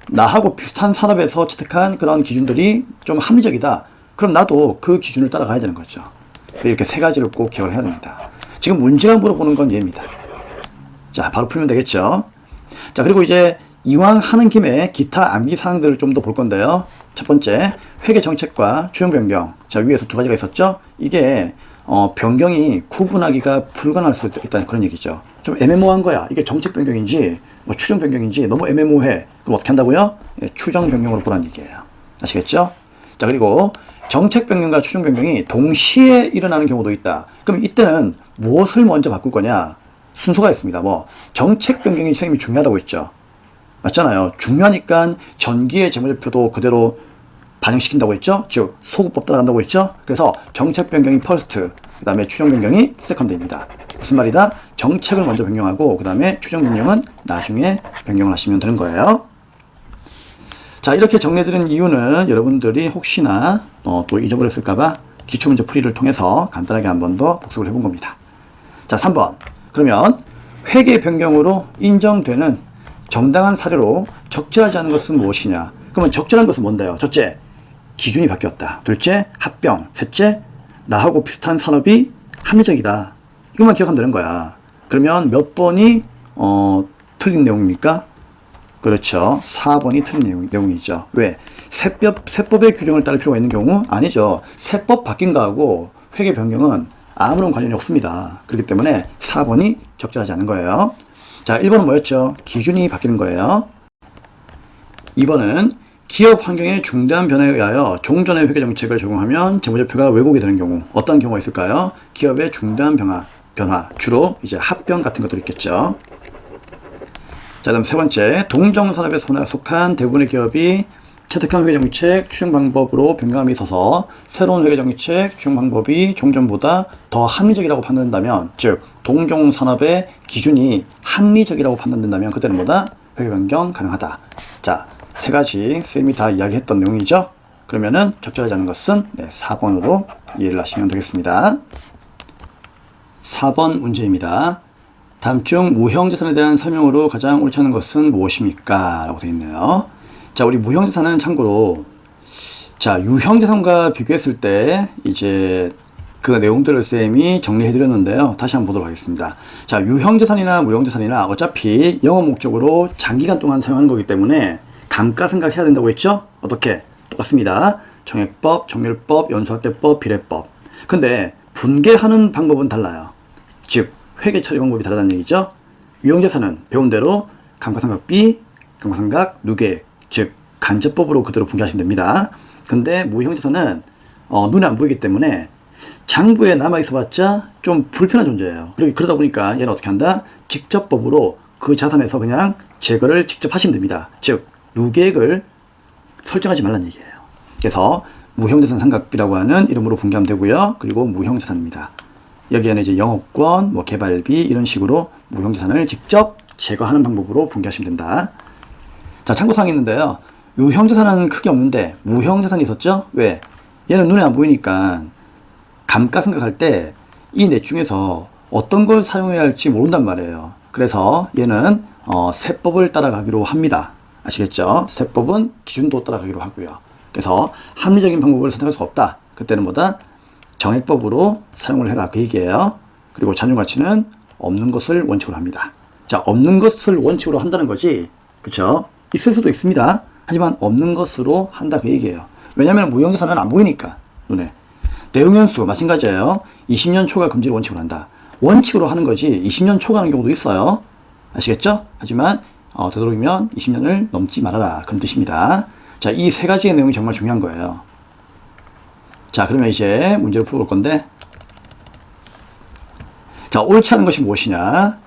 나하고 비슷한 산업에서 채택한 그런 기준들이 좀 합리적이다. 그럼 나도 그 기준을 따라가야 되는 거죠. 이렇게 세 가지를 꼭 기억을 해야 됩니다. 지금 문제가 물어보는 건 얘입니다. 자, 바로 풀면 되겠죠. 자, 그리고 이제 이왕 하는 김에 기타 암기 사항들을 좀 더 볼 건데요. 첫 번째, 회계 정책과 추정 변경. 자, 위에서 두 가지가 있었죠. 이게 변경이 구분하기가 불가능할 수 있다는 그런 얘기죠. 좀 애매모호한 거야. 이게 정책 변경인지 뭐 추정 변경인지 너무 애매모호해. 그럼 어떻게 한다고요? 예, 추정 변경으로 보라는 얘기예요. 아시겠죠? 자, 그리고 정책 변경과 추정 변경이 동시에 일어나는 경우도 있다. 그럼 이때는 무엇을 먼저 바꿀 거냐? 순서가 있습니다. 정책 변경이 선생님이 중요하다고 했죠. 맞잖아요. 중요하니까 전기의 재무제표도 그대로 반영시킨다고 했죠. 즉 소급법 따라간다고 했죠. 그래서 정책 변경이 퍼스트, 그 다음에 추정 변경이 세컨드입니다. 무슨 말이다? 정책을 먼저 변경하고 그 다음에 추정 변경은 나중에 변경을 하시면 되는 거예요. 자, 이렇게 정리해드린 이유는 여러분들이 혹시나 또 잊어버렸을까봐 기출문제 풀이를 통해서 간단하게 한 번 더 복습을 해본 겁니다. 자, 3번. 그러면 회계 변경으로 인정되는 정당한 사례로 적절하지 않은 것은 무엇이냐? 그러면 적절한 것은 뭔데요? 첫째, 기준이 바뀌었다. 둘째, 합병. 셋째, 나하고 비슷한 산업이 합리적이다. 이것만 기억하면 되는 거야. 그러면 몇 번이 틀린 내용입니까? 그렇죠. 4번이 틀린 내용이죠. 왜? 세법의 규정을 따를 필요가 있는 경우? 아니죠. 세법 바뀐 거하고 회계 변경은 아무런 관련이 없습니다. 그렇기 때문에 4번이 적절하지 않은 거예요. 자, 1번은 뭐였죠? 기준이 바뀌는 거예요. 2번은 기업 환경의 중대한 변화에 의하여 종전의 회계 정책을 적용하면 재무제표가 왜곡이 되는 경우. 어떤 경우가 있을까요? 기업의 중대한 변화. 주로 이제 합병 같은 것들이 있겠죠. 자, 다음 세 번째, 동정산업에 속한 대부분의 기업이 채택한 회계정책 추정 방법으로 변경함에 있어서 새로운 회계정책 추정 방법이 종전보다 더 합리적이라고 판단된다면, 즉 동종산업의 기준이 합리적이라고 판단된다면 그때는 뭐다? 회계 변경 가능하다. 자, 세 가지 쌤이 다 이야기했던 내용이죠. 그러면은 적절하지 않은 것은 4번으로 이해를 하시면 되겠습니다. 4번 문제입니다. 다음 중 무형자산에 대한 설명으로 가장 옳지 않은 것은 무엇입니까? 라고 되어 있네요. 자, 우리 무형자산은 참고로, 자, 유형자산과 비교했을 때 이제 그 내용들을 쌤이 정리해 드렸는데요. 다시 한번 보도록 하겠습니다. 자, 유형자산이나 무형자산이나 어차피 영업 목적으로 장기간 동안 사용하는 거기 때문에 감가상각해야 된다고 했죠? 어떻게? 똑같습니다. 정액법, 정률법, 연수학계법, 비례법. 근데 분개하는 방법은 달라요. 즉 회계 처리 방법이 다르다는 얘기죠. 유형자산은 배운 대로 감가상각비, 감가상각, 누계액, 즉 간접법으로 그대로 분개하시면 됩니다. 근데 무형자산은 눈에 안 보이기 때문에 장부에 남아있어봤자 좀 불편한 존재예요. 그러다 보니까 얘는 어떻게 한다? 직접법으로 그 자산에서 그냥 제거를 직접 하시면 됩니다. 즉 누계액을 설정하지 말라는 얘기예요. 그래서 무형자산 상각비라고 하는 이름으로 분개하면 되고요. 그리고 무형자산입니다. 여기에는 이제 영업권, 뭐 개발비 이런 식으로 무형자산을 직접 제거하는 방법으로 분개하시면 된다. 자, 참고사항이 있는데요. 유형자산은 크게 없는데 무형자산이 있었죠? 왜? 얘는 눈에 안 보이니까 감가상각할 때 이 넷 중에서 어떤 걸 사용해야 할지 모른단 말이에요. 그래서 얘는 세법을 따라가기로 합니다. 아시겠죠? 세법은 기준도 따라가기로 하고요. 그래서 합리적인 방법을 선택할 수가 없다. 그때는 뭐다? 정액법으로 사용을 해라 그 얘기예요. 그리고 잔존가치는 없는 것을 원칙으로 합니다. 자, 없는 것을 원칙으로 한다는 거지. 그쵸? 있을 수도 있습니다. 하지만 없는 것으로 한다 그 얘기예요. 왜냐하면 무형자산은 안 보이니까 눈에. 내용연수 마찬가지예요. 20년 초과 금지를 원칙으로 한다. 원칙으로 하는 거지 20년 초과하는 경우도 있어요. 아시겠죠? 하지만 되도록이면 20년을 넘지 말아라 그런 뜻입니다. 자, 이 세 가지의 내용이 정말 중요한 거예요. 자, 그러면 이제 문제를 풀어볼 건데, 자, 옳지 않은 것이 무엇이냐?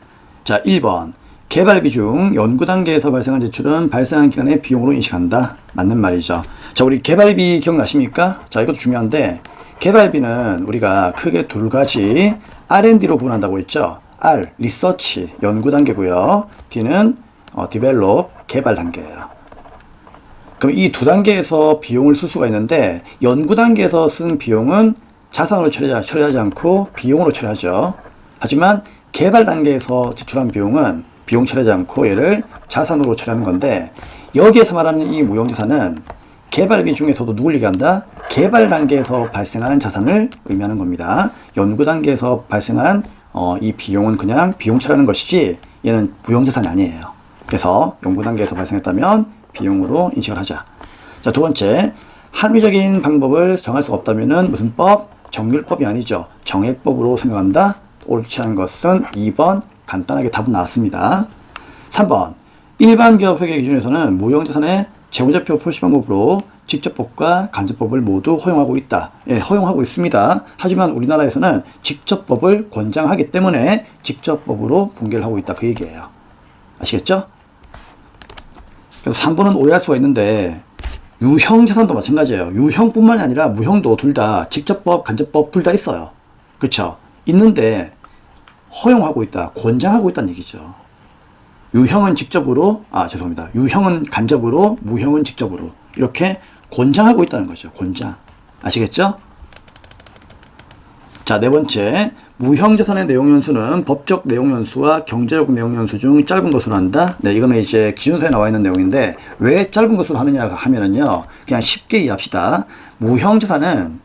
자, 1번 개발비 중 연구 단계에서 발생한 지출은 발생한 기간의 비용으로 인식한다. 맞는 말이죠. 자, 우리 개발비 기억나십니까? 자, 이것도 중요한데 개발비는 우리가 크게 두 가지 R&D로 구분한다고 했죠. R, 리서치, 연구 단계고요. D는 디벨롭, 개발 단계예요. 그럼 이 두 단계에서 비용을 쓸 수가 있는데 연구 단계에서 쓴 비용은 자산으로 처리하지 않고 비용으로 처리하죠. 하지만 개발 단계에서 지출한 비용은 비용 처리하지 않고 얘를 자산으로 처리하는 건데 여기에서 말하는 이 무형자산은 개발비 중에서도 누굴 얘기한다? 개발 단계에서 발생한 자산을 의미하는 겁니다. 연구 단계에서 발생한 이 비용은 그냥 비용 처리하는 것이지 얘는 무형자산이 아니에요. 그래서 연구 단계에서 발생했다면 비용으로 인식을 하자. 자, 두 번째, 합리적인 방법을 정할 수가 없다면은 무슨 법? 정률법이 아니죠. 정액법으로 생각한다. 옳지 않은 것은 2번. 간단하게 답은 나왔습니다. 3번, 일반 기업 회계 기준에서는 무형자산의 재무제표 표시 방법으로 직접법과 간접법을 모두 허용하고 있다. 예, 허용하고 있습니다. 하지만 우리나라에서는 직접법을 권장하기 때문에 직접법으로 분개를 하고 있다. 그 얘기예요. 아시겠죠? 그래서 3번은 오해할 수가 있는데 유형자산도 마찬가지예요. 유형뿐만이 아니라 무형도 둘 다 직접법, 간접법 둘 다 있어요. 그렇죠? 있는데 허용하고 있다, 권장하고 있다는 얘기죠. 유형은 직접으로, 죄송합니다. 유형은 간접으로, 무형은 직접으로 이렇게 권장하고 있다는 거죠. 권장. 아시겠죠? 자, 네 번째, 무형자산의 내용연수는 법적 내용연수와 경제적 내용연수 중 짧은 것으로 한다. 네, 이거는 이제 기준서에 나와 있는 내용인데 왜 짧은 것으로 하느냐 하면은요, 그냥 쉽게 이해합시다. 무형자산은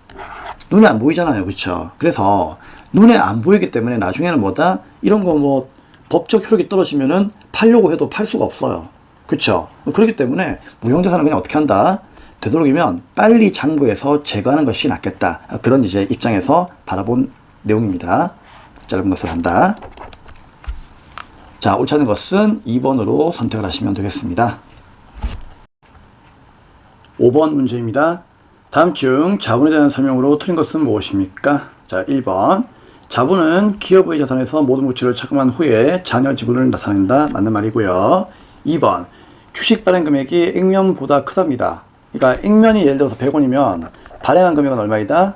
눈에 안 보이잖아요. 그렇죠? 그래서 눈에 안 보이기 때문에 나중에는 뭐다? 이런 거 뭐 법적 효력이 떨어지면은 팔려고 해도 팔 수가 없어요. 그렇죠? 그렇기 때문에 무형자산은 그냥 어떻게 한다? 되도록이면 빨리 장부에서 제거하는 것이 낫겠다. 그런 이제 입장에서 바라본 내용입니다. 짧은 것으로 한다. 자, 옳지 않은 것은 2번으로 선택을 하시면 되겠습니다. 5번 문제입니다. 다음 중 자본에 대한 설명으로 틀린 것은 무엇입니까? 자, 1번. 자본은 기업의 자산에서 모든 부채를 착금한 후에 잔여 지분을 나타낸다. 맞는 말이고요. 2번. 주식 발행 금액이 액면보다 크답니다. 그러니까 액면이 예를 들어서 100원이면 발행한 금액은 얼마이다?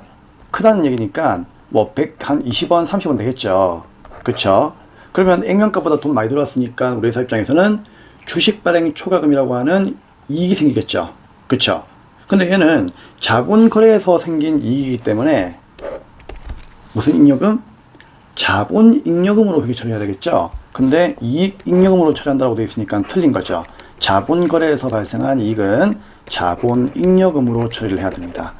크다는 얘기니까 뭐 100, 한 20원, 30원 되겠죠. 그쵸? 그러면 액면값보다 돈 많이 들어왔으니까 우리 회사 입장에서는 주식 발행 초과금이라고 하는 이익이 생기겠죠. 그쵸? 근데 얘는 자본 거래에서 생긴 이익이기 때문에 무슨 잉여금? 자본 잉여금으로 회계 처리해야 되겠죠. 근데 이익 잉여금으로 처리한다고 되어 있으니까 틀린 거죠. 자본 거래에서 발생한 이익은 자본 잉여금으로 처리를 해야 됩니다.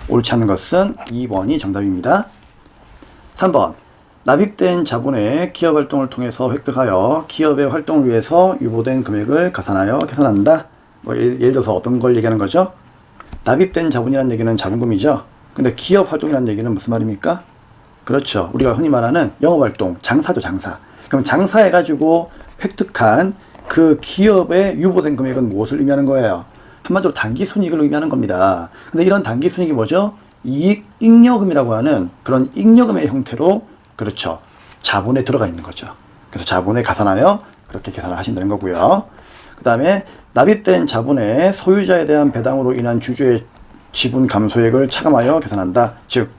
옳지 않은 것은 2번이 정답입니다. 3번. 납입된 자본의 기업 활동을 통해서 획득하여 기업의 활동을 위해서 유보된 금액을 가산하여 계산한다. 뭐 예를 들어서 어떤 걸 얘기하는 거죠? 납입된 자본이라는 얘기는 자본금이죠. 근데 기업 활동이라는 얘기는 무슨 말입니까? 그렇죠. 우리가 흔히 말하는 영업활동, 장사죠, 장사. 그럼 장사해가지고 획득한 그 기업의 유보된 금액은 무엇을 의미하는 거예요? 한마디로 단기순이익을 의미하는 겁니다. 근데 이런 단기순이익이 뭐죠? 이익 잉여금이라고 하는 그런 잉여금의 형태로, 그렇죠, 자본에 들어가 있는 거죠. 그래서 자본에 가산하여 그렇게 계산을 하신다는 거고요. 그 다음에 납입된 자본의 소유자에 대한 배당으로 인한 주주의 지분 감소액을 차감하여 계산한다. 즉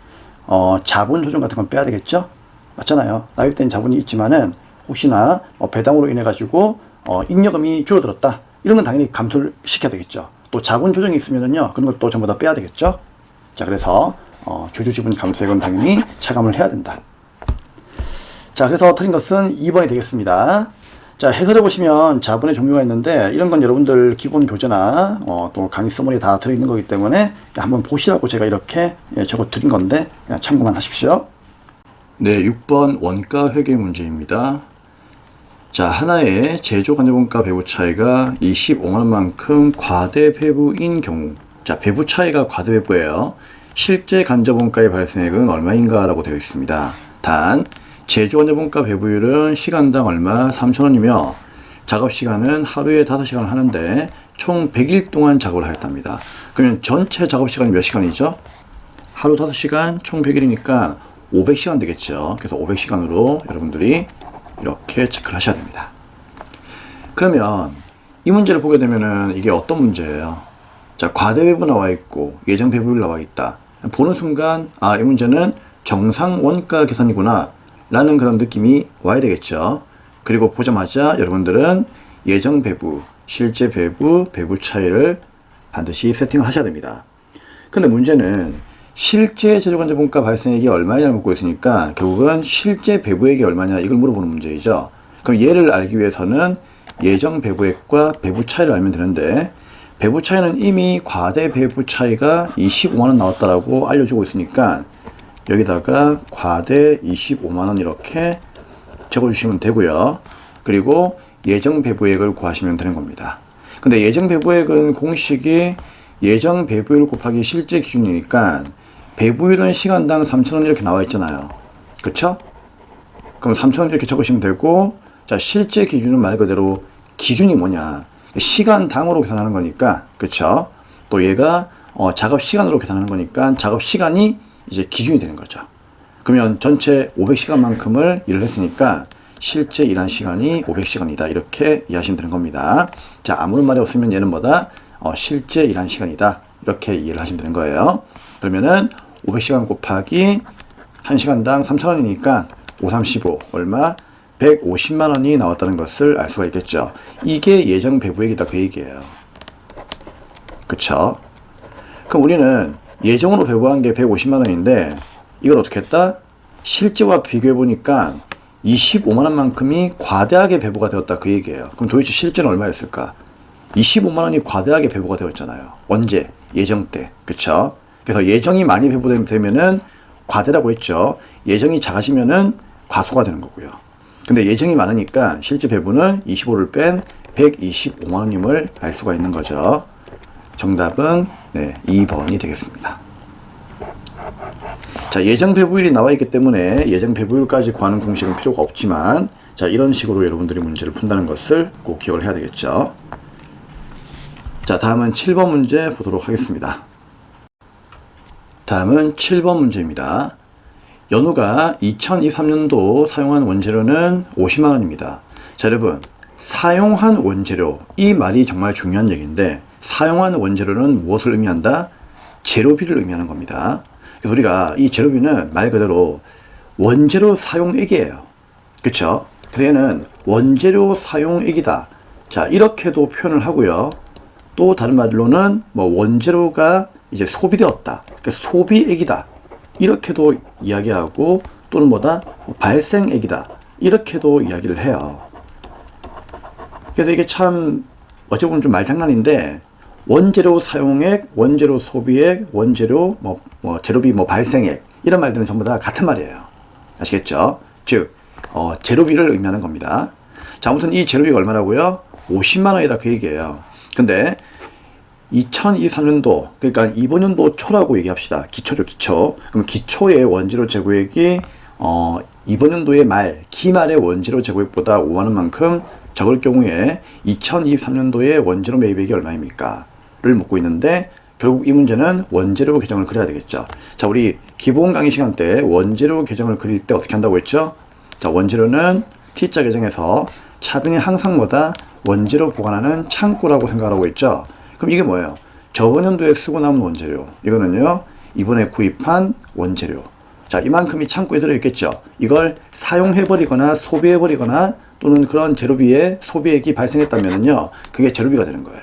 자본 조정 같은 건 빼야 되겠죠? 맞잖아요. 납입된 자본이 있지만은 혹시나 배당으로 인해 가지고 잉여금이 줄어들었다. 이런 건 당연히 감소를 시켜야 되겠죠. 또 자본 조정이 있으면은요, 그런 것도 전부 다 빼야 되겠죠. 자, 그래서 주주 지분 감소액은 당연히 차감을 해야 된다. 자, 그래서 틀린 것은 2번이 되겠습니다. 자, 해설해 보시면 자본의 종류가 있는데 이런 건 여러분들 기본 교재나 또 강의 서머리에 다 들어있는 거기 때문에 한번 보시라고 제가 이렇게 적어 드린 건데 참고만 하십시오. 네, 6번 원가 회계 문제입니다. 자, 하나의 제조 간접원가 배부 차이가 25만원만큼 과대 배부인 경우, 자, 배부 차이가 과대 배부예요. 실제 간접원가의 발생액은 얼마인가 라고 되어 있습니다. 단 제조 간접원가 배부율은 시간당 얼마? 3,000원이며 작업시간은 하루에 5시간을 하는데 총 100일 동안 작업을 하였답니다. 그러면 전체 작업시간이 몇 시간이죠? 하루 5시간, 총 100일이니까 500시간 되겠죠. 그래서 500시간으로 여러분들이 이렇게 체크를 하셔야 됩니다. 그러면 이 문제를 보게 되면은 이게 어떤 문제예요? 자, 과대 배부 나와 있고 예정 배부율 나와 있다. 보는 순간 이 문제는 정상 원가 계산이구나 라는 그런 느낌이 와야 되겠죠. 그리고 보자마자 여러분들은 예정 배부, 실제 배부, 배부 차이를 반드시 세팅을 하셔야 됩니다. 근데 문제는 실제 제조간접원가 발생액이 얼마냐를 묻고 있으니까 결국은 실제 배부액이 얼마냐 이걸 물어보는 문제이죠. 그럼 얘를 알기 위해서는 예정 배부액과 배부 차이를 알면 되는데 배부 차이는 이미 과대 배부 차이가 25만원 나왔다라고 알려주고 있으니까 여기다가 과대 25만원 이렇게 적어주시면 되고요. 그리고 예정 배부액을 구하시면 되는 겁니다. 근데 예정 배부액은 공식이 예정 배부율 곱하기 실제 기준이니까 배부율은 시간당 3,000원 이렇게 나와 있잖아요. 그쵸? 그럼 3,000원 이렇게 적으시면 되고, 자, 실제 기준은 말 그대로 기준이 뭐냐? 시간당으로 계산하는 거니까, 그쵸? 또 얘가 작업 시간으로 계산하는 거니까 작업 시간이 이제 기준이 되는 거죠. 그러면 전체 500시간만큼을 일을 했으니까 실제 일한 시간이 500시간이다. 이렇게 이해하시면 되는 겁니다. 자, 아무런 말이 없으면 얘는 뭐다? 실제 일한 시간이다. 이렇게 이해를 하시면 되는 거예요. 그러면은 500시간 곱하기 1시간당 3,000원이니까 5, 35 얼마? 150만원이 나왔다는 것을 알 수가 있겠죠. 이게 예정 배부액이다 그 얘기예요. 그쵸? 그럼 우리는 예정으로 배부한 게 150만원인데 이걸 어떻게 했다? 실제와 비교해 보니까 25만원만큼이 과대하게 배부가 되었다 그 얘기예요. 그럼 도대체 실제는 얼마였을까? 25만원이 과대하게 배부가 되었잖아요. 언제? 예정 때. 그쵸? 그래서 예정이 많이 배부되면은 과대라고 했죠. 예정이 작아지면은 과소가 되는 거고요. 근데 예정이 많으니까 실제 배부는 25를 뺀 125만원임을 알 수가 있는 거죠. 정답은 2번이 되겠습니다. 자, 예정 배부율이 나와 있기 때문에 예정 배부율까지 구하는 공식은 필요가 없지만, 자, 이런 식으로 여러분들이 문제를 푼다는 것을 꼭 기억을 해야 되겠죠. 자, 다음은 7번 문제 보도록 하겠습니다. 다음은 7번 문제입니다. 연우가 2023년도 사용한 원재료는 50만원입니다. 자, 여러분, 사용한 원재료, 이 말이 정말 중요한 얘기인데 사용한 원재료는 무엇을 의미한다? 재료비를 의미하는 겁니다. 그래서 우리가 이 재료비는 말 그대로 원재료 사용액이에요. 그쵸? 그래서 얘는 원재료 사용액이다. 자, 이렇게도 표현을 하고요. 또 다른 말로는 원재료가 이제 소비되었다. 그러니까 소비액이다. 이렇게도 이야기하고, 또는 뭐다? 발생액이다. 이렇게도 이야기를 해요. 그래서 이게 참 어찌 보면 좀 말장난인데, 원재료 사용액, 원재료 소비액, 원재료 재료비 발생액, 이런 말들은 전부 다 같은 말이에요. 아시겠죠? 즉 재료비를 의미하는 겁니다. 자, 아무튼 이 재료비가 얼마라고요? 50만원이다 그 얘기예요. 근데 2023년도, 그러니까 이번 연도 초라고 얘기합시다. 기초죠, 기초. 그럼 기초의 원재료 재고액이 이번 연도의 기말의 원재료 재고액보다 5만원만큼 적을 경우에 2023년도의 원재료 매입액이 얼마입니까? 를 묻고 있는데, 결국 이 문제는 원재료 계정을 그려야 되겠죠. 자, 우리 기본 강의 시간 때 원재료 계정을 그릴 때 어떻게 한다고 했죠? 자, 원재료는 T자 계정에서 차분히 항상 뭐다? 원재료 보관하는 창고라고 생각하고 있죠. 그럼 이게 뭐예요? 저번 연도에 쓰고 남은 원재료. 이거는요, 이번에 구입한 원재료. 자, 이만큼이 창고에 들어있겠죠. 이걸 사용해버리거나 소비해버리거나 또는 그런 재료비에 소비액이 발생했다면요, 그게 재료비가 되는 거예요.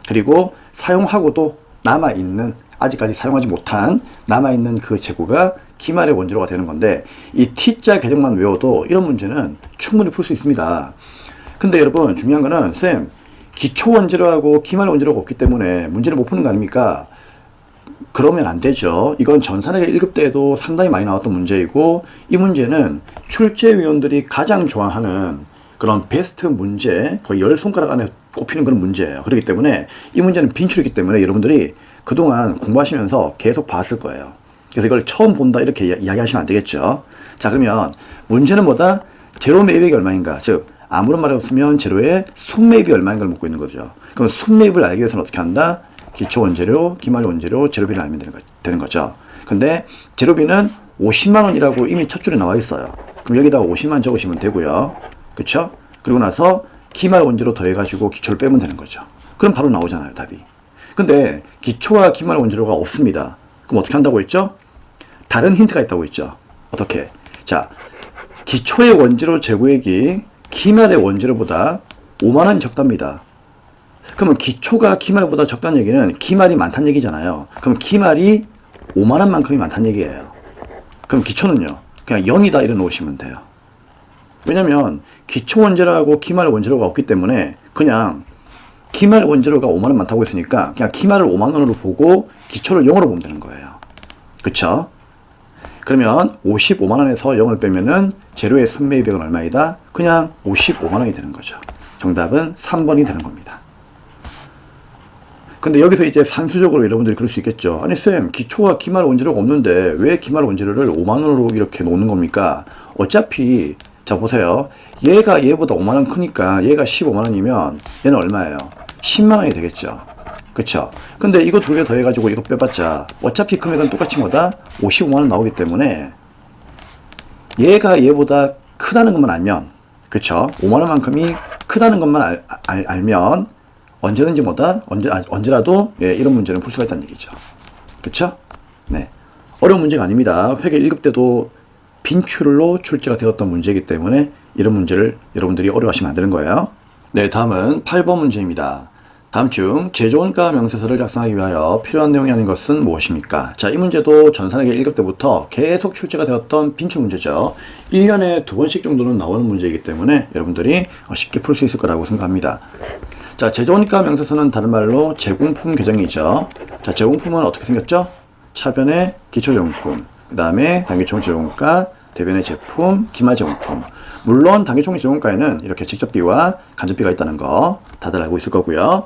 그리고 사용하고도 남아있는, 아직까지 사용하지 못한 남아있는 그 재고가 기말의 원재료가 되는 건데, 이 T자 계정만 외워도 이런 문제는 충분히 풀 수 있습니다. 근데 여러분, 중요한 거는 쌤, 기초 원재료하고 기말 원재료가 없기 때문에 문제를 못 푸는 거 아닙니까? 그러면 안 되죠. 이건 전산학의 1급 때에도 상당히 많이 나왔던 문제이고, 이 문제는 출제위원들이 가장 좋아하는 그런 베스트 문제, 거의 10손가락 안에 꼽히는 그런 문제예요. 그렇기 때문에 이 문제는 빈출이기 때문에 여러분들이 그동안 공부하시면서 계속 봤을 거예요. 그래서 이걸 처음 본다 이렇게 이야기하시면 안 되겠죠. 자, 그러면 문제는 뭐다? 재료 매입액이 얼마인가? 즉 아무런 말이 없으면 재료의 순매입이 얼마인 걸 묻고 있는 거죠. 그럼 순매입을 알기 위해서는 어떻게 한다? 기초 원재료, 기말 원재료, 재료비를 알면 되는 거죠. 근데 재료비는 50만 원이라고 이미 첫 줄에 나와 있어요. 그럼 여기다가 50만 적으시면 되고요. 그쵸? 그리고 나서 기말 원재료 더해가지고 기초를 빼면 되는 거죠. 그럼 바로 나오잖아요, 답이. 근데 기초와 기말 원재료가 없습니다. 그럼 어떻게 한다고 했죠? 다른 힌트가 있다고 했죠. 어떻게? 자, 기초의 원재료 재고액이 기말의 원재료보다 5만 원이 적답니다. 그러면 기초가 기말보다 적다는 얘기는 기말이 많다는 얘기잖아요. 그럼 기말이 5만 원만큼이 많다는 얘기예요. 그럼 기초는요, 그냥 0이다 이래 놓으시면 돼요. 왜냐면 기초 원재료하고 기말 원재료가 없기 때문에 그냥 기말 원재료가 5만 원 많다고 했으니까 그냥 기말을 5만 원으로 보고 기초를 0으로 보면 되는 거예요. 그쵸? 그러면 55만 원에서 0을 빼면은 재료의 순매입액은 얼마이다? 그냥 55만 원이 되는 거죠. 정답은 3번이 되는 겁니다. 근데 여기서 이제 산수적으로 여러분들이 그럴 수 있겠죠. 아니 쌤, 기초와 기말 원재료가 없는데 왜 기말 원재료를 5만 원으로 이렇게 놓는 겁니까? 어차피 자 보세요. 얘가 얘보다 5만 원 크니까 얘가 15만 원이면 얘는 얼마예요? 10만 원이 되겠죠. 그쵸? 근데 이거 두 개 더해가지고 이거 빼봤자 어차피 금액은 똑같이 뭐다? 55만 원 나오기 때문에 얘가 얘보다 크다는 것만 알면, 그쵸? 5만 원만큼이 크다는 것만 알면 언제든지 뭐다? 언제라도 예, 이런 문제는 풀 수가 있다는 얘기죠. 그쵸? 네. 어려운 문제가 아닙니다. 회계 1급 때도 빈출로 출제가 되었던 문제이기 때문에 이런 문제를 여러분들이 어려워하시면 안 되는 거예요. 네, 다음은 8번 문제입니다. 다음 중 제조원가 명세서를 작성하기 위하여 필요한 내용이 아닌 것은 무엇입니까? 자, 이 문제도 전산학의 1급 때부터 계속 출제가 되었던 빈출 문제죠. 1년에 2번씩 정도는 나오는 문제이기 때문에 여러분들이 쉽게 풀 수 있을 거라고 생각합니다. 자, 제조원가 명세서는 다른 말로 제공품 계정이죠. 자, 제공품은 어떻게 생겼죠? 차변의 기초제공품, 그 다음에 단기총 제공가, 대변의 제품, 기말 제공품. 물론 단기총 제공가에는 이렇게 직접비와 간접비가 있다는 거 다들 알고 있을 거고요.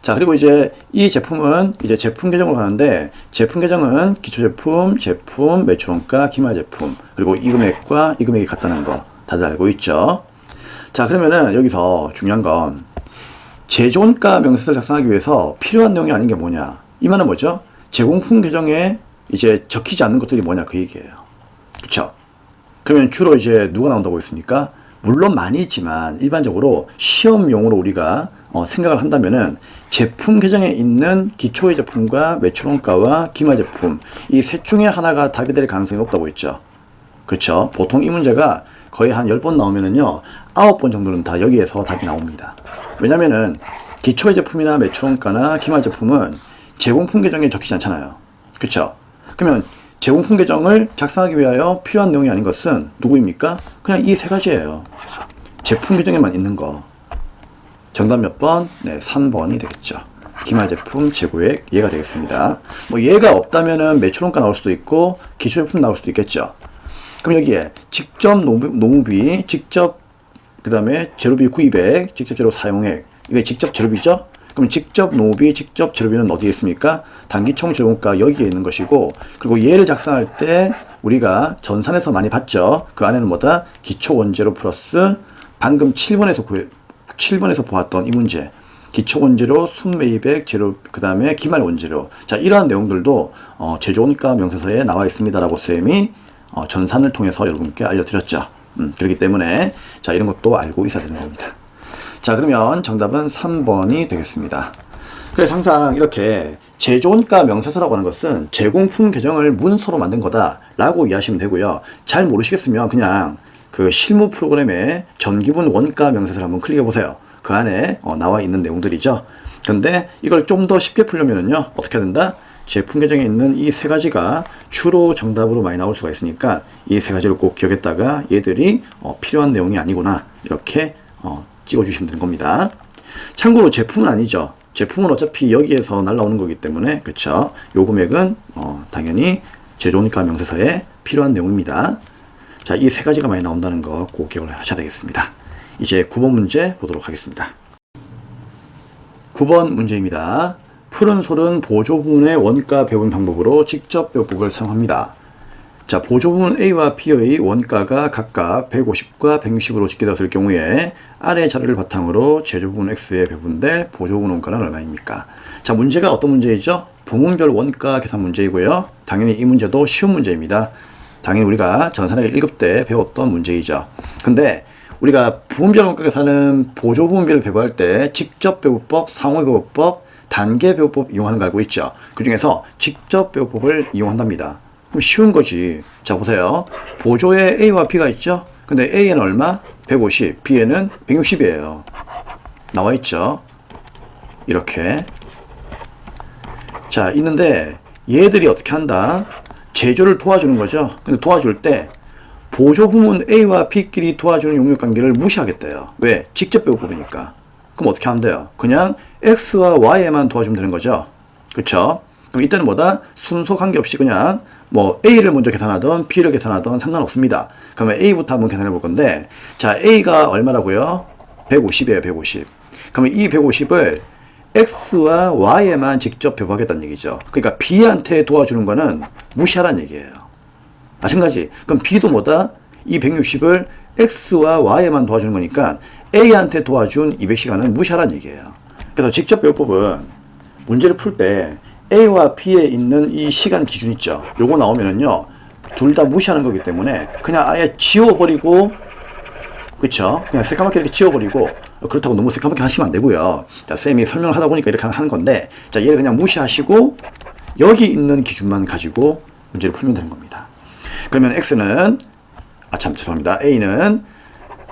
자, 그리고 이제 이 제품은 이제 제품 계정으로 가는데, 제품 계정은 기초제품, 제품, 매출원가, 기말 제품, 그리고 이 금액과 이 금액이 같다는 거 다들 알고 있죠. 자, 그러면은 여기서 중요한 건 제조원가 명세서를 작성하기 위해서 필요한 내용이 아닌 게 뭐냐? 이 말은 뭐죠? 제공품 계정에 이제 적히지 않는 것들이 뭐냐 그 얘기예요. 그쵸? 그러면 주로 이제 누가 나온다고 했습니까? 물론 많이 있지만 일반적으로 시험용으로 우리가 생각을 한다면은 제품 계정에 있는 기초의 제품과 매출원가와 기말 제품, 이 셋 중에 하나가 답이 될 가능성이 높다고 했죠. 그쵸? 보통 이 문제가 거의 한 10번 나오면은요 9번 정도는 다 여기에서 답이 나옵니다. 왜냐면은 기초의 제품이나 매출원가나 기말 제품은 제공품 계정에 적히지 않잖아요. 그쵸? 그러면 제공품 계정을 작성하기 위하여 필요한 내용이 아닌 것은 누구입니까? 그냥 이 세 가지예요. 제품 계정에만 있는 거. 정답 몇 번? 네, 3번이 되겠죠. 기말 제품 재고액 얘가 되겠습니다. 뭐 얘가 없다면은 매출원가 나올 수도 있고 기초제품 나올 수도 있겠죠. 그럼 여기에 직접 노무비, 직접 그 다음에 재료비 구입액, 직접 재료 사용액, 이게 직접 재료비죠. 그럼 직접 노비, 직접 재료비는 어디에 있습니까? 단기총 재료원가 여기에 있는 것이고, 그리고 얘를 작성할 때 우리가 전산에서 많이 봤죠. 그 안에는 뭐다? 기초 원재료 플러스 방금 7번에서 보았던 이 문제. 기초 원재료, 순매입액, 재료, 그 다음에 기말 원재료. 자, 이러한 내용들도 제조원가 명세서에 나와 있습니다라고 쌤이 전산을 통해서 여러분께 알려드렸죠. 그렇기 때문에 자, 이런 것도 알고 있어야 되는 겁니다. 자, 그러면 정답은 3번이 되겠습니다. 그래서 항상 이렇게 제조원가 명세서라고 하는 것은 제공품 계정을 문서로 만든 거다 라고 이해하시면 되고요. 잘 모르시겠으면 그냥 그 실무 프로그램에 전기분 원가 명세서를 한번 클릭해 보세요. 그 안에 나와 있는 내용들이죠. 근데 이걸 좀 더 쉽게 풀려면은요, 어떻게 해야 된다? 제품 계정에 있는 이 세 가지가 주로 정답으로 많이 나올 수가 있으니까 이 세 가지를 꼭 기억했다가 얘들이 필요한 내용이 아니구나 이렇게 찍어주시면 되는 겁니다. 참고로 제품은 아니죠. 제품은 어차피 여기에서 날라오는 거기 때문에, 그쵸? 요 금액은 당연히 제조원가 명세서에 필요한 내용입니다. 자, 이 세 가지가 많이 나온다는 거 꼭 기억을 하셔야 되겠습니다. 이제 9번 문제 보도록 하겠습니다. 9번 문제입니다. 푸른 솔은 보조부문의 원가 배분 방법으로 직접 배분법을 사용합니다. 자, 보조부문 A와 B의 원가가 각각 150과 160으로 집계되었을 경우에 아래 자료를 바탕으로 제조부문 X에 배분될 보조부문 원가는 얼마입니까? 자, 문제가 어떤 문제이죠? 부문별 원가 계산 문제이고요. 당연히 이 문제도 쉬운 문제입니다. 당연히 우리가 전산학의 1급 때 배웠던 문제이죠. 근데 우리가 부문별 원가 계산은 보조부문별을 배분할 때 직접 배분법, 상호 배분법, 단계 배분법 이용하는 거 알고 있죠? 그 중에서 직접 배분법을 이용한답니다. 그럼 쉬운 거지. 자, 보세요. 보조에 A와 B가 있죠? 근데 A에는 얼마? 150, B에는 160이에요. 나와 있죠? 이렇게. 자, 있는데 얘들이 어떻게 한다? 제조를 도와주는 거죠. 근데 도와줄 때 보조부문 A와 B끼리 도와주는 용역관계를 무시하겠대요. 왜? 직접 배분법이니까. 그럼 어떻게 하면 돼요? 그냥 X와 Y에만 도와주면 되는 거죠. 그쵸? 그럼 이때는 뭐다? 순서 관계없이 그냥 뭐 A를 먼저 계산하던 B를 계산하던 상관없습니다. 그러면 A부터 한번 계산해 볼 건데, 자, A가 얼마라고요? 150이에요, 150. 그러면 이 150을 X와 Y에만 직접 배분하겠다는 얘기죠. 그러니까 B한테 도와주는 거는 무시하라는 얘기예요. 마찬가지. 그럼 B도 뭐다? 이 160을 X와 Y에만 도와주는 거니까 A한테 도와준 200시간은 무시하라는 얘기예요. 그래서 직접 배분법은 문제를 풀 때 A와 B에 있는 이 시간 기준 있죠. 요거 나오면은요, 둘 다 무시하는 거기 때문에 그냥 아예 지워버리고, 그쵸? 그냥 새까맣게 이렇게 지워버리고, 그렇다고 너무 새까맣게 하시면 안 되고요. 자, 쌤이 설명을 하다 보니까 이렇게 하는 건데, 자, 얘를 그냥 무시하시고 여기 있는 기준만 가지고 문제를 풀면 되는 겁니다. 그러면 X는, 죄송합니다. A는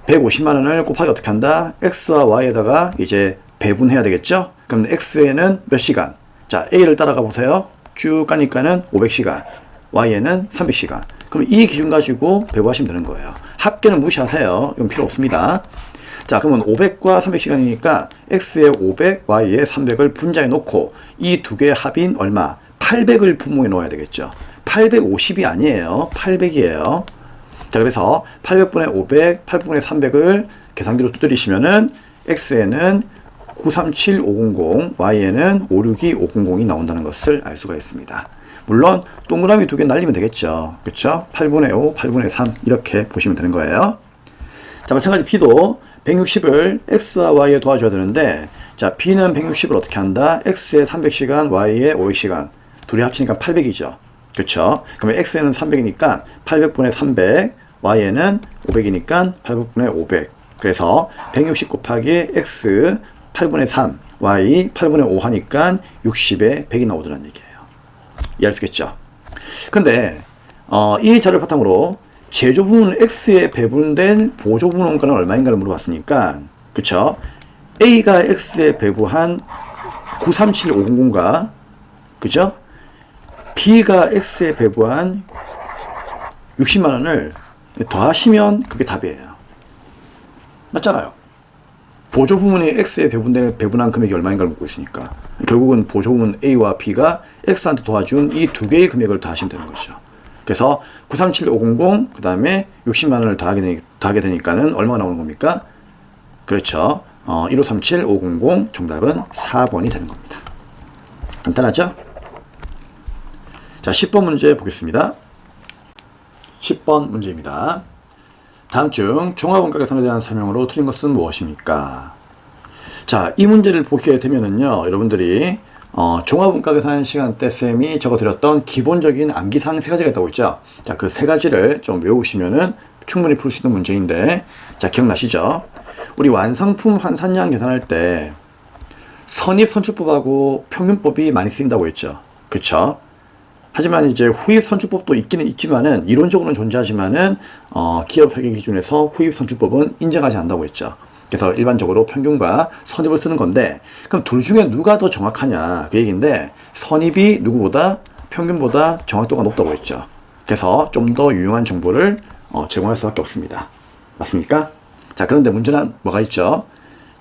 150만 원을 곱하기 어떻게 한다? X와 Y에다가 이제 배분해야 되겠죠? 그럼 X에는 몇 시간? 자, A를 따라가 보세요. 쭉 가니까는 500시간, Y에는 300시간. 그럼 이 기준 가지고 배분하시면 되는 거예요. 합계는 무시하세요. 이건 필요 없습니다. 자, 그러면 500과 300시간이니까 X에 500, Y에 300을 분자해 놓고 이 두 개의 합인 얼마? 800을 분모에 넣어야 되겠죠. 850이 아니에요. 800이에요. 자, 그래서 800분의 500, 800분의 300을 계산기로 두드리시면은 X에는 937500, Y에는 562500이 나온다는 것을 알 수가 있습니다. 물론 동그라미 두 개 날리면 되겠죠. 그쵸? 8분의 5, 8분의 3 이렇게 보시면 되는 거예요. 자, 마찬가지 B도 160을 X와 Y에 도와줘야 되는데, 자, B는 160을 어떻게 한다? X에 300시간, Y에 500시간. 둘이 합치니까 800이죠. 그쵸? 그러면 X에는 300이니까 800분의 300, Y에는 500이니까 800분의 500. 그래서 160 곱하기 X 8분의 3, Y 8분의 5 하니까 60에 100이 나오더란 얘기예요. 이해할 수 있겠죠? 근데 이 자료를 바탕으로 제조부문 X에 배분된 보조부문 원가는 얼마인가를 물어봤으니까, 그쵸? A가 X에 배부한 937500과, 그죠? B가 X에 배부한 60만 원을 더하시면 그게 답이에요. 맞잖아요. 보조부문이 X에 배분한 금액이 얼마인가를 묻고 있으니까 결국은 보조부문 A와 B가 X한테 도와준 이 두 개의 금액을 더하시면 되는 거죠. 그래서 937500, 그 다음에 60만 원을 더하게 되니까는 얼마가 나오는 겁니까? 그렇죠. 1537500 정답은 4번이 되는 겁니다. 간단하죠? 자, 10번 문제 보겠습니다. 10번 문제입니다. 다음 중 종합원가 계산에 대한 설명으로 틀린 것은 무엇입니까? 자, 이 문제를 보게 되면은요, 여러분들이 종합원가 계산 시간 때 쌤이 적어드렸던 기본적인 암기사항 세 가지가 있다고 했죠. 자, 그 세 가지를 좀 외우시면은 충분히 풀 수 있는 문제인데, 자, 기억나시죠? 우리 완성품 환산량 계산할 때 선입 선출법하고 평균법이 많이 쓰인다고 했죠. 그쵸? 하지만 이제 후입 선출법도 있기는 있지만은 이론적으로는 존재하지만은 기업 회계 기준에서 후입 선출법은 인정하지 않는다고 했죠. 그래서 일반적으로 평균과 선입을 쓰는 건데, 그럼 둘 중에 누가 더 정확하냐 그 얘기인데, 선입이 누구보다 평균보다 정확도가 높다고 했죠. 그래서 좀 더 유용한 정보를 제공할 수밖에 없습니다. 맞습니까? 자, 그런데 문제는 뭐가 있죠?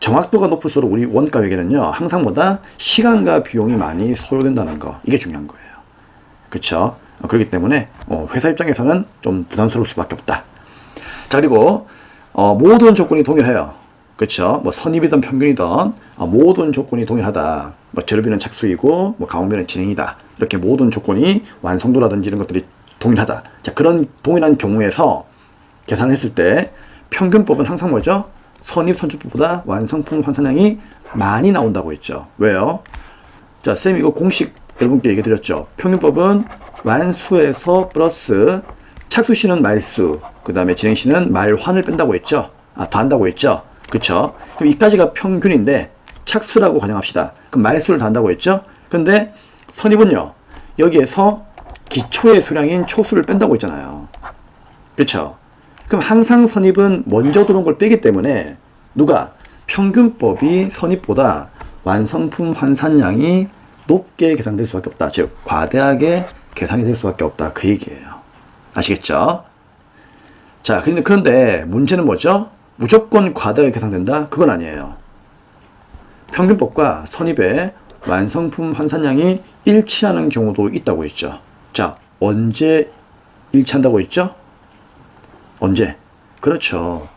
정확도가 높을수록 우리 원가 회계는요, 항상 보다 시간과 비용이 많이 소요된다는 거, 이게 중요한 거예요. 그쵸? 그렇기 때문에 회사 입장에서는 좀 부담스러울 수밖에 없다. 자, 그리고 모든 조건이 동일해요. 그쵸? 뭐 선입이든 평균이든 모든 조건이 동일하다. 뭐 재료비는 착수이고 뭐 가공비는 진행이다. 이렇게 모든 조건이 완성도라든지 이런 것들이 동일하다. 자, 그런 동일한 경우에서 계산을 했을 때 평균법은 항상 뭐죠? 선입 선출법보다 완성품 환산량이 많이 나온다고 했죠. 왜요? 자, 쌤 이거 공식 여러분께 얘기 드렸죠. 평균법은 완수에서 플러스 착수시는 말수, 그 다음에 진행시는 말환을 뺀다고 했죠. 더한다고 했죠. 그쵸? 그럼 이까지가 평균인데 착수라고 가정합시다. 그럼 말수를 더한다고 했죠. 근데 선입은요, 여기에서 기초의 수량인 초수를 뺀다고 했잖아요. 그쵸? 그럼 항상 선입은 먼저 들어온 걸 빼기 때문에 누가? 평균법이 선입보다 완성품 환산량이 높게 계산될 수밖에 없다. 즉 과대하게 계산이 될 수밖에 없다. 그 얘기예요. 아시겠죠? 자, 그런데 문제는 뭐죠? 무조건 과다하게 계산된다? 그건 아니에요. 평균법과 선입의 완성품 환산량이 일치하는 경우도 있다고 했죠. 자, 언제 일치한다고 했죠? 언제? 그렇죠.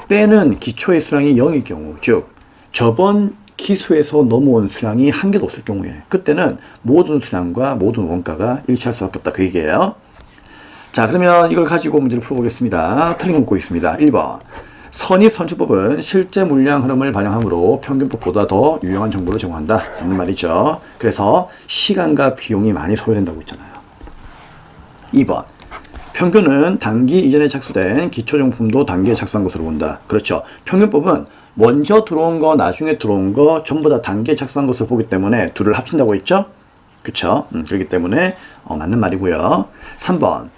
빼는 기초의 수량이 0일 경우, 즉 저번 기수에서 넘어온 수량이 한 개도 없을 경우에, 그때는 모든 수량과 모든 원가가 일치할 수밖에 없다. 그 얘기예요. 자, 그러면 이걸 가지고 문제를 풀어보겠습니다. 틀린 거 묻고 있습니다. 1번. 선입 선출법은 실제 물량 흐름을 반영하므로 평균법보다 더 유용한 정보를 제공한다. 맞는 말이죠. 그래서 시간과 비용이 많이 소요된다고 했잖아요. 2번. 평균은 단기 이전에 착수된 기초정품도 단기에 착수한 것으로 본다. 그렇죠. 평균법은 먼저 들어온 거, 나중에 들어온 거 전부 다 단기에 착수한 것으로 보기 때문에 둘을 합친다고 했죠? 그쵸? 그렇기 때문에 맞는 말이고요. 3번.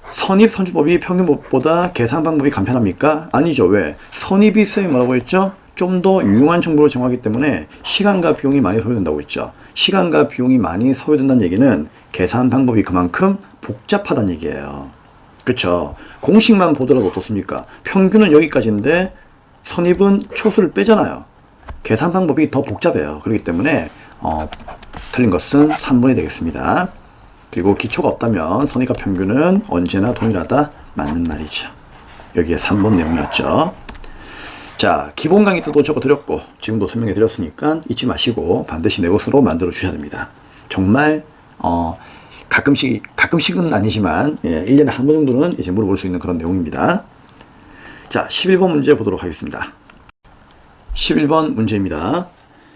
선입 선출법이 평균법보다 계산 방법이 간편합니까? 아니죠. 왜? 선입이 쌤이 뭐라고 했죠? 좀 더 유용한 정보를 제공하기 때문에 시간과 비용이 많이 소요된다고 했죠. 시간과 비용이 많이 소요된다는 얘기는 계산 방법이 그만큼 복잡하다는 얘기예요. 그쵸? 공식만 보더라도 어떻습니까? 평균은 여기까지인데 선입은 초수를 빼잖아요. 계산 방법이 더 복잡해요. 그렇기 때문에 틀린 것은 3번이 되겠습니다. 그리고 기초가 없다면 선입과 평균은 언제나 동일하다. 맞는 말이죠. 여기에 3번 내용이었죠. 자, 기본 강의 때도 적어드렸고 지금도 설명해 드렸으니까 잊지 마시고 반드시 내 것으로 만들어 주셔야 됩니다. 정말 가끔씩은 아니지만 1년에 한 번 정도는 이제 물어볼 수 있는 그런 내용입니다. 자, 11번 문제 보도록 하겠습니다. 11번 문제입니다.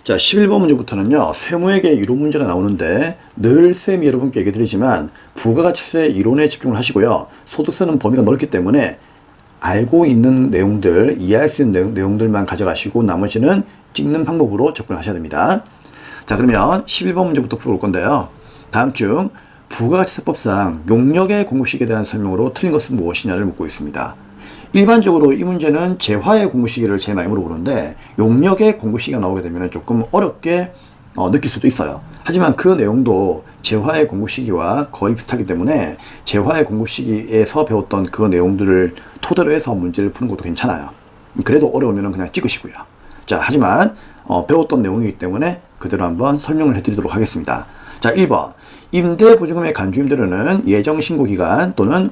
자, 11번 문제부터는요, 세무회계 이론 문제가 나오는데 늘 쌤이 여러분께 얘기 드리지만 부가가치세 이론에 집중을 하시고요. 소득세는 범위가 넓기 때문에 알고 있는 내용들, 이해할 수 있는 내용들만 가져가시고 나머지는 찍는 방법으로 접근하셔야 됩니다. 자, 그러면 11번 문제부터 풀어볼 건데요. 다음 중 부가가치세법상 용역의 공급시기에 대한 설명으로 틀린 것은 무엇이냐를 묻고 있습니다. 일반적으로 이 문제는 재화의 공급시기를 제일 많이 물어보는데 용역의 공급시기가 나오게 되면 조금 어렵게 느낄 수도 있어요. 하지만 그 내용도 재화의 공급시기와 거의 비슷하기 때문에 재화의 공급시기에서 배웠던 그 내용들을 토대로 해서 문제를 푸는 것도 괜찮아요. 그래도 어려우면 그냥 찍으시고요. 자, 하지만 배웠던 내용이기 때문에 그대로 한번 설명을 해드리도록 하겠습니다. 자, 1번. 임대보증금의 간주임대료는 예정신고기간 또는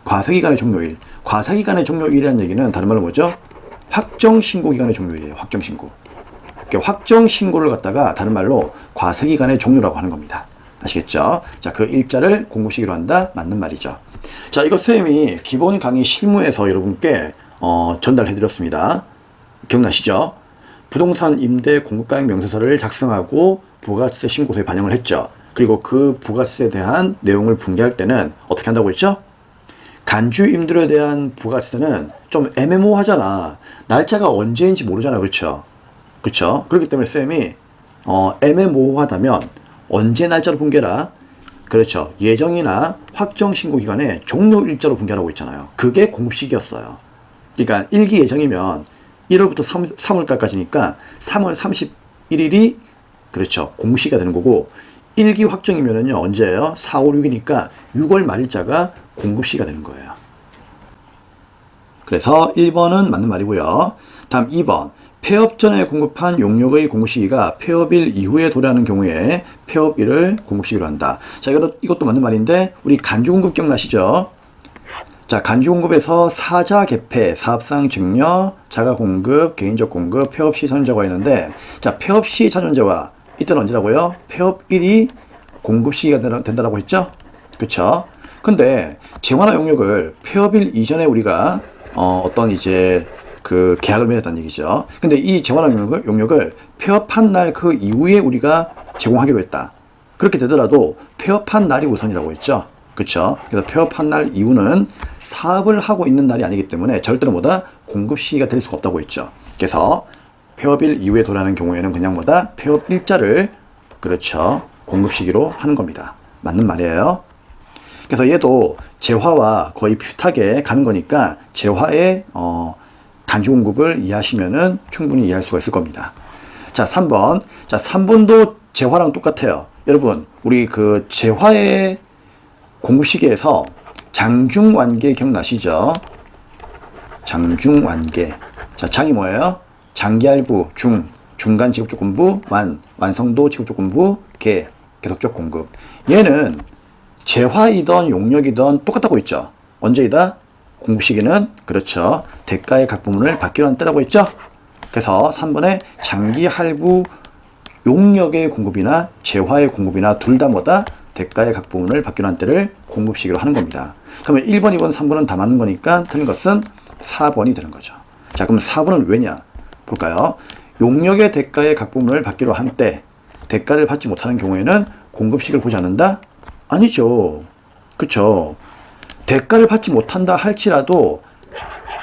과세기간의 종료일. 과세기간의 종료일이라는 얘기는 다른 말로 뭐죠? 확정 신고 기간의 종료일이에요. 확정 신고. 확정 신고를 갖다가 다른 말로 과세 기간의 종료라고 하는 겁니다. 아시겠죠? 자, 그 일자를 공급 시기로 한다. 맞는 말이죠. 자, 이거 쌤이 기본 강의 실무에서 여러분께 전달해 드렸습니다. 기억나시죠? 부동산 임대 공급가액 명세서를 작성하고 부가세 신고서에 반영을 했죠. 그리고 그 부가세에 대한 내용을 분개할 때는 어떻게 한다고 했죠? 간주 임대료에 대한 부가세는 좀 애매모호하잖아. 날짜가 언제인지 모르잖아. 그렇죠? 그렇죠? 그렇기 때문에 쌤이 애매모호하다면 언제 날짜로 분개라? 그렇죠. 예정이나 확정 신고 기간에 종료 일자로 분개하라고 있잖아요. 그게 공급 시기였어요. 그러니까 1기 예정이면 1월부터 3월까지니까 3월 31일이 그렇죠. 공급 시기가 되는 거고 1기 확정이면은요. 언제예요? 4, 5, 6이니까 6월 말일자가 공급 시기가 되는 거예요. 그래서 1번은 맞는 말이고요. 다음 2번. 폐업 전에 공급한 용역의 공급 시기가 폐업일 이후에 도래하는 경우에 폐업일을 공급 시기로 한다. 자, 이것도 맞는 말인데 우리 간주 공급 기억나시죠? 자, 간주 공급에서 사자 개폐, 사업상 증여, 자가 공급, 개인적 공급, 폐업 시 선정자가 있는데 자, 폐업 시 찬존재화 이때는 언제라고요? 폐업일이 공급 시기가 된다라고 했죠? 그쵸? 근데 재화나 용역을 폐업일 이전에 우리가 어떤 이제 그 계약을 맺었다는 얘기죠. 근데 이 재화나 용역을 폐업한 날 그 이후에 우리가 제공하기로 했다. 그렇게 되더라도 폐업한 날이 우선이라고 했죠. 그쵸? 그래서 폐업한 날 이후는 사업을 하고 있는 날이 아니기 때문에 절대로 뭐다? 공급 시기가 될 수가 없다고 했죠. 그래서 폐업일 이후에 도래하는 경우에는 그냥 뭐다? 폐업 일자를 그렇죠. 공급 시기로 하는 겁니다. 맞는 말이에요. 그래서 얘도 재화와 거의 비슷하게 가는 거니까 재화의 간주 공급을 이해하시면은 충분히 이해할 수가 있을 겁니다. 자, 3번. 자, 3번도 재화랑 똑같아요. 여러분, 우리 그 재화의 공급 시기에서 장중완계 기억나시죠? 장중완계. 자, 장이 뭐예요? 장기할부, 중간 지급조건부, 완성도 지급조건부, 계속적 공급. 얘는 재화이던 용역이던 똑같다고 했죠. 언제이다? 공급 시기는 그렇죠. 대가의 각 부분을 받기로 한 때라고 했죠. 그래서 3번에 장기 할부 용역의 공급이나 재화의 공급이나 둘 다 뭐다? 대가의 각 부분을 받기로 한 때를 공급 시기로 하는 겁니다. 그러면 1번, 2번, 3번은 다 맞는 거니까 틀린 것은 4번이 되는 거죠. 자, 그럼 4번은 왜냐? 볼까요? 용역의 대가의 각 부분을 받기로 한 때 대가를 받지 못하는 경우에는 공급 시기를 보지 않는다? 아니죠. 그쵸? 대가를 받지 못한다 할지라도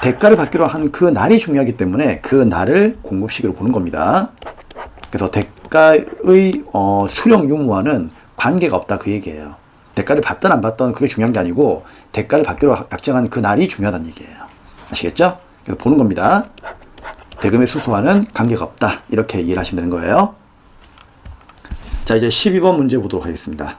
대가를 받기로 한 그 날이 중요하기 때문에 그 날을 공급 시기로 보는 겁니다. 그래서 대가의 수령 유무와는 관계가 없다 그 얘기예요. 대가를 받든 안 받든 그게 중요한 게 아니고 대가를 받기로 약정한 그 날이 중요하다는 얘기예요. 아시겠죠? 그래서 보는 겁니다. 대금의 수수와는 관계가 없다. 이렇게 이해를 하시면 되는 거예요. 자, 이제 12번 문제 보도록 하겠습니다.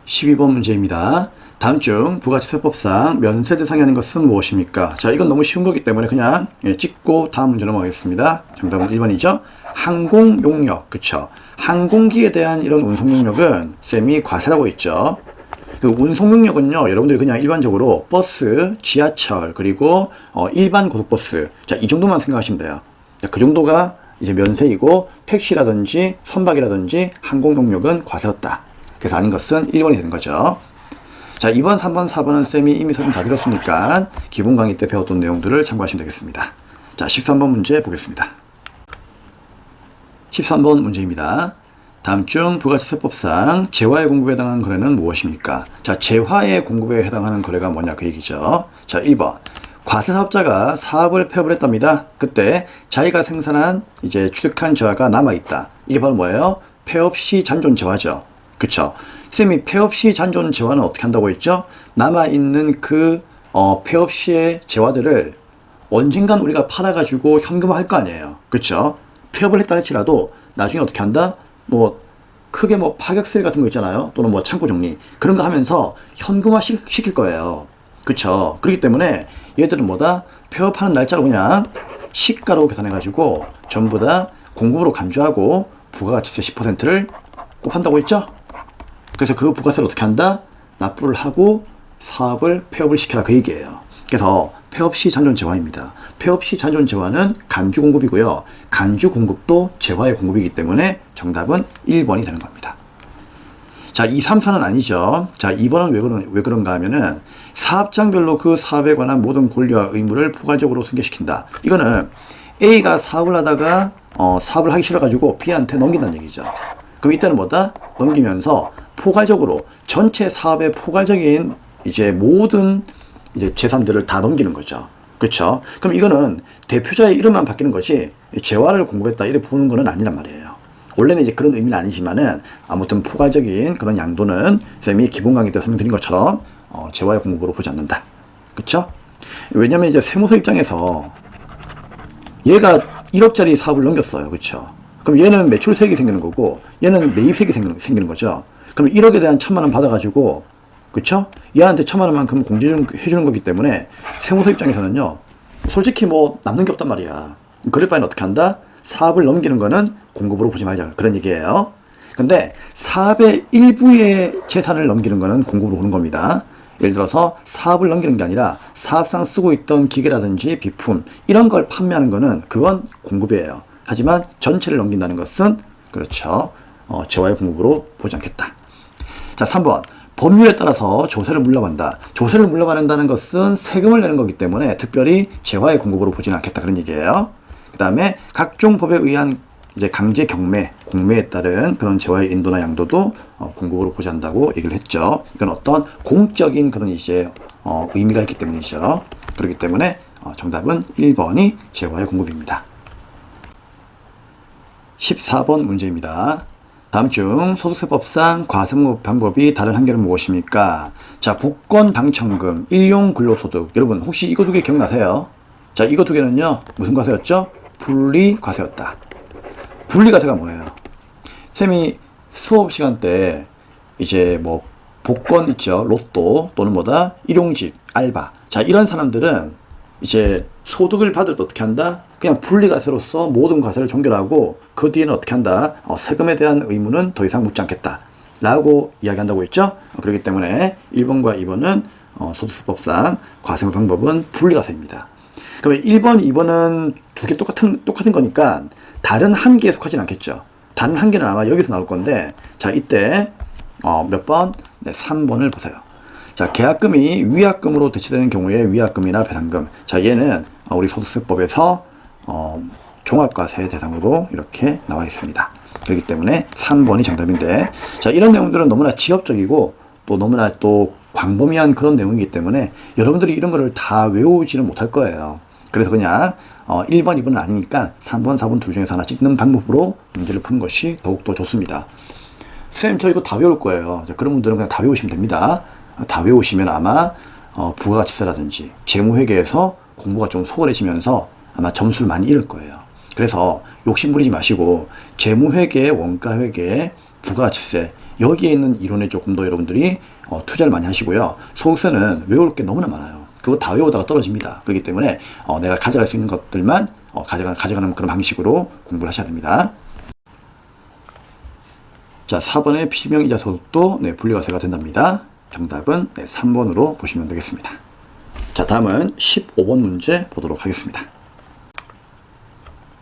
12번 문제입니다. 다음 중 부가세법상 면세 대상이 아닌 것은 무엇입니까? 자, 이건 너무 쉬운 거기 때문에 그냥 찍고 다음 문제 넘어가겠습니다. 정답은 1번이죠. 항공용역, 그쵸? 항공기에 대한 이런 운송용역은 쌤이 과세라고 했죠. 그 운송용역은요, 여러분들이 그냥 일반적으로 버스, 지하철, 그리고 일반 고속버스, 자, 이 정도만 생각하시면 돼요. 자, 그 정도가 이제 면세이고 택시라든지 선박이라든지 항공용역은 과세였다. 그래서 아닌 것은 1번이 되는 거죠. 자, 2번, 3번, 4번은 쌤이 이미 설명 다 드렸으니까 기본 강의 때 배웠던 내용들을 참고하시면 되겠습니다. 자, 13번 문제 보겠습니다. 13번 문제입니다. 다음 중 부가세법상 재화의 공급에 해당하는 거래는 무엇입니까? 자, 재화의 공급에 해당하는 거래가 뭐냐 그 얘기죠. 자, 1번. 과세사업자가 사업을 폐업을 했답니다. 그때 자기가 생산한 이제 취득한 재화가 남아있다. 이게 바로 뭐예요? 폐업 시 잔존 재화죠. 그쵸? 쌤이 폐업 시 잔존 재화는 어떻게 한다고 했죠? 남아있는 그 폐업 시의 재화들을 언젠간 우리가 팔아가지고 현금화 할 거 아니에요. 그쵸? 폐업을 했다 할지라도 나중에 어떻게 한다? 뭐 크게 뭐 파격 세일 같은 거 있잖아요. 또는 뭐 창고 정리 그런 거 하면서 현금화 시킬 거예요. 그쵸? 그렇기 때문에 얘들은 뭐다? 폐업하는 날짜로 그냥 시가로 계산해가지고 전부 다 공급으로 간주하고 부가가치세 10%를 꼭 한다고 했죠? 그래서 그 부가세를 어떻게 한다? 납부를 하고 사업을 폐업을 시켜라 그 얘기예요. 그래서 폐업시 잔존 재화입니다. 폐업시 잔존 재화는 간주 공급이고요. 간주 공급도 재화의 공급이기 때문에 정답은 1번이 되는 겁니다. 자, 2, 3, 4는 아니죠. 자, 2번은 왜 그런가 하면은 사업장별로 그 사업에 관한 모든 권리와 의무를 포괄적으로 승계시킨다. 이거는 A가 사업을 하다가 사업을 하기 싫어가지고 B한테 넘긴다는 얘기죠. 그럼 이때는 뭐다? 넘기면서 포괄적으로 전체 사업의 포괄적인 이제 모든 이제 재산들을 다 넘기는 거죠. 그렇죠? 그럼 이거는 대표자의 이름만 바뀌는 것이 재화를 공급했다 이렇게 보는 거는 아니란 말이에요. 원래는 이제 그런 의미는 아니지만은 아무튼 포괄적인 그런 양도는 쌤이 기본 강의 때 설명드린 것처럼 재화의 공급으로 보지 않는다. 그렇죠? 왜냐면 이제 세무서 입장에서 얘가 1억짜리 사업을 넘겼어요. 그렇죠? 그럼 얘는 매출세액이 생기는 거고 얘는 매입세액이 생기는 거죠. 그럼 1억에 대한 1,000만 원 받아가지고 그렇죠? 얘한테 1,000만 원만큼 공제해주는 거기 때문에 세무서 입장에서는요. 솔직히 뭐 남는 게 없단 말이야. 그럴 바에는 어떻게 한다? 사업을 넘기는 거는 공급으로 보지 말자. 그런 얘기예요. 근데 사업의 일부의 재산을 넘기는 거는 공급으로 보는 겁니다. 예를 들어서 사업을 넘기는 게 아니라 사업상 쓰고 있던 기계라든지 비품 이런 걸 판매하는 거는 그건 공급이에요. 하지만 전체를 넘긴다는 것은 그렇죠. 재화의 공급으로 보지 않겠다. 자, 3번. 법률에 따라서 조세를 물러간다. 조세를 물러받는다는 것은 세금을 내는 거기 때문에 특별히 재화의 공급으로 보지는 않겠다. 그런 얘기예요. 그 다음에 각종 법에 의한 이제 강제 경매, 공매에 따른 그런 재화의 인도나 양도도 공급으로 보지 않는다고 얘기를 했죠. 이건 어떤 공적인 그런 이제 의미가 있기 때문이죠. 그렇기 때문에 정답은 1번이 재화의 공급입니다. 14번 문제입니다. 다음 중 소득세법상 과세무 방법이 다른 한계는 무엇입니까? 자, 복권 당첨금, 일용 근로소득. 여러분 혹시 이거 두 개 기억나세요? 자, 이거 두 개는요. 무슨 과세였죠? 분리과세였다. 분리과세가 뭐예요? 쌤이 수업 시간 때 이제 뭐 복권 있죠. 로또 또는 뭐다? 일용직, 알바. 자, 이런 사람들은 이제 소득을 받을 때 어떻게 한다? 그냥 분리과세로서 모든 과세를 종결하고 그 뒤에는 어떻게 한다? 세금에 대한 의무는 더 이상 묻지 않겠다 라고 이야기한다고 했죠. 그렇기 때문에 1번과 2번은 소득세법상 과세무 방법은 분리과세입니다. 그러면 1번, 2번은 두 개 똑같은 거니까 다른 한계에 속하진 않겠죠. 다른 한계는 아마 여기서 나올 건데 자, 이때 몇 번? 네, 3번을 보세요. 자, 계약금이 위약금으로 대체되는 경우에 위약금이나 배상금. 자, 얘는 우리 소득세법에서 종합과세 대상으로 이렇게 나와 있습니다. 그렇기 때문에 3번이 정답인데 자, 이런 내용들은 너무나 지엽적이고 또 너무나 또 광범위한 그런 내용이기 때문에 여러분들이 이런 거를 다 외우지는 못할 거예요. 그래서 그냥 1번, 2번은 아니니까 3번, 4번 둘 중에서 하나 찍는 방법으로 문제를 푸는 것이 더욱더 좋습니다. 쌤, 저 이거 다 외울 거예요. 자, 그런 분들은 그냥 다 외우시면 됩니다. 다 외우시면 아마 부가가치세라든지 재무회계에서 공부가 좀 소홀해지면서 아마 점수를 많이 잃을 거예요. 그래서 욕심 부리지 마시고 재무회계, 원가회계, 부가가치세 여기에 있는 이론에 조금 더 여러분들이 투자를 많이 하시고요. 소득세는 외울 게 너무나 많아요. 그거 다 외우다가 떨어집니다. 그렇기 때문에 내가 가져갈 수 있는 것들만 가져가는 그런 방식으로 공부를 하셔야 됩니다. 자, 4번의 피지명이자 소득도 분리과세가 된답니다. 정답은 3번으로 보시면 되겠습니다. 자, 다음은 15번 문제 보도록 하겠습니다.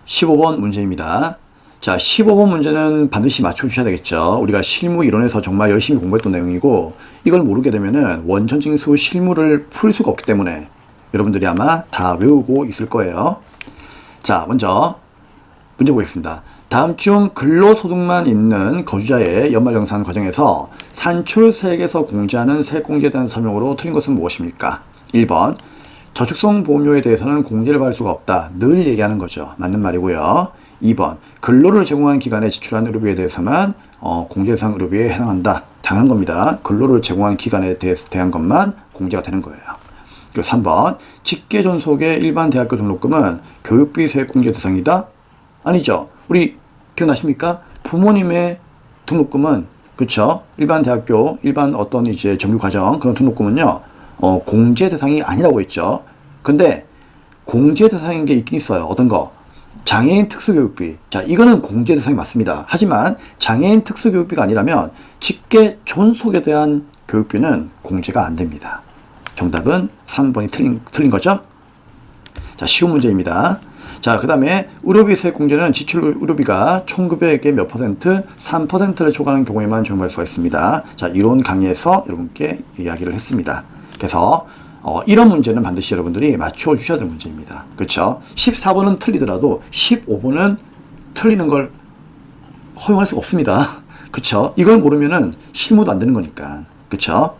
15번 문제입니다. 자, 15번 문제는 반드시 맞춰주셔야 되겠죠. 우리가 실무 이론에서 정말 열심히 공부했던 내용이고 이걸 모르게 되면은 원천징수 실무를 풀 수가 없기 때문에 여러분들이 아마 다 외우고 있을 거예요. 자, 먼저 문제 보겠습니다. 다음 중 근로소득만 있는 거주자의 연말정산 과정에서 산출세액에서 공제하는 세액공제에 대한 설명으로 틀린 것은 무엇입니까? 1번 저축성 보험료에 대해서는 공제를 받을 수가 없다. 늘 얘기하는 거죠. 맞는 말이고요. 2번 근로를 제공한 기간에 지출한 의료비에 대해서만 공제 대상 의료비에 해당한다. 당연한 겁니다. 근로를 제공한 기간에 대한 것만 공제가 되는 거예요. 그리고 3번 직계존속의 일반 대학교 등록금은 교육비 세액공제 대상이다? 아니죠. 우리 기억나십니까? 부모님의 등록금은 그쵸? 일반 대학교, 일반 어떤 이제 정규과정 그런 등록금은요 공제 대상이 아니라고 했죠. 근데 공제 대상인 게 있긴 있어요. 어떤 거? 장애인 특수교육비. 자, 이거는 공제 대상이 맞습니다. 하지만 장애인 특수교육비가 아니라면 직계 존속에 대한 교육비는 공제가 안 됩니다. 정답은 3번이 틀린 거죠. 자, 쉬운 문제입니다. 자, 그 다음에 의료비 세액공제는 지출 의료비가 총 급여액의 몇 퍼센트? 3%를 초과하는 경우에만 적용할 수가 있습니다. 자, 이론 강의에서 여러분께 이야기를 했습니다. 그래서 이런 문제는 반드시 여러분들이 맞춰 주셔야 될 문제입니다. 그렇죠? 14번은 틀리더라도 15번은 틀리는 걸 허용할 수가 없습니다. 그렇죠? 이걸 모르면은 실무도 안 되는 거니까. 그렇죠?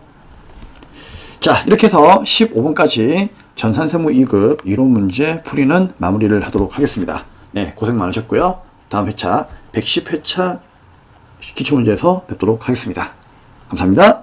자, 이렇게 해서 15번까지 전산세무 2급 이론 문제 풀이는 마무리를 하도록 하겠습니다. 네, 고생 많으셨고요. 다음 회차 110회차 기출문제에서 뵙도록 하겠습니다. 감사합니다.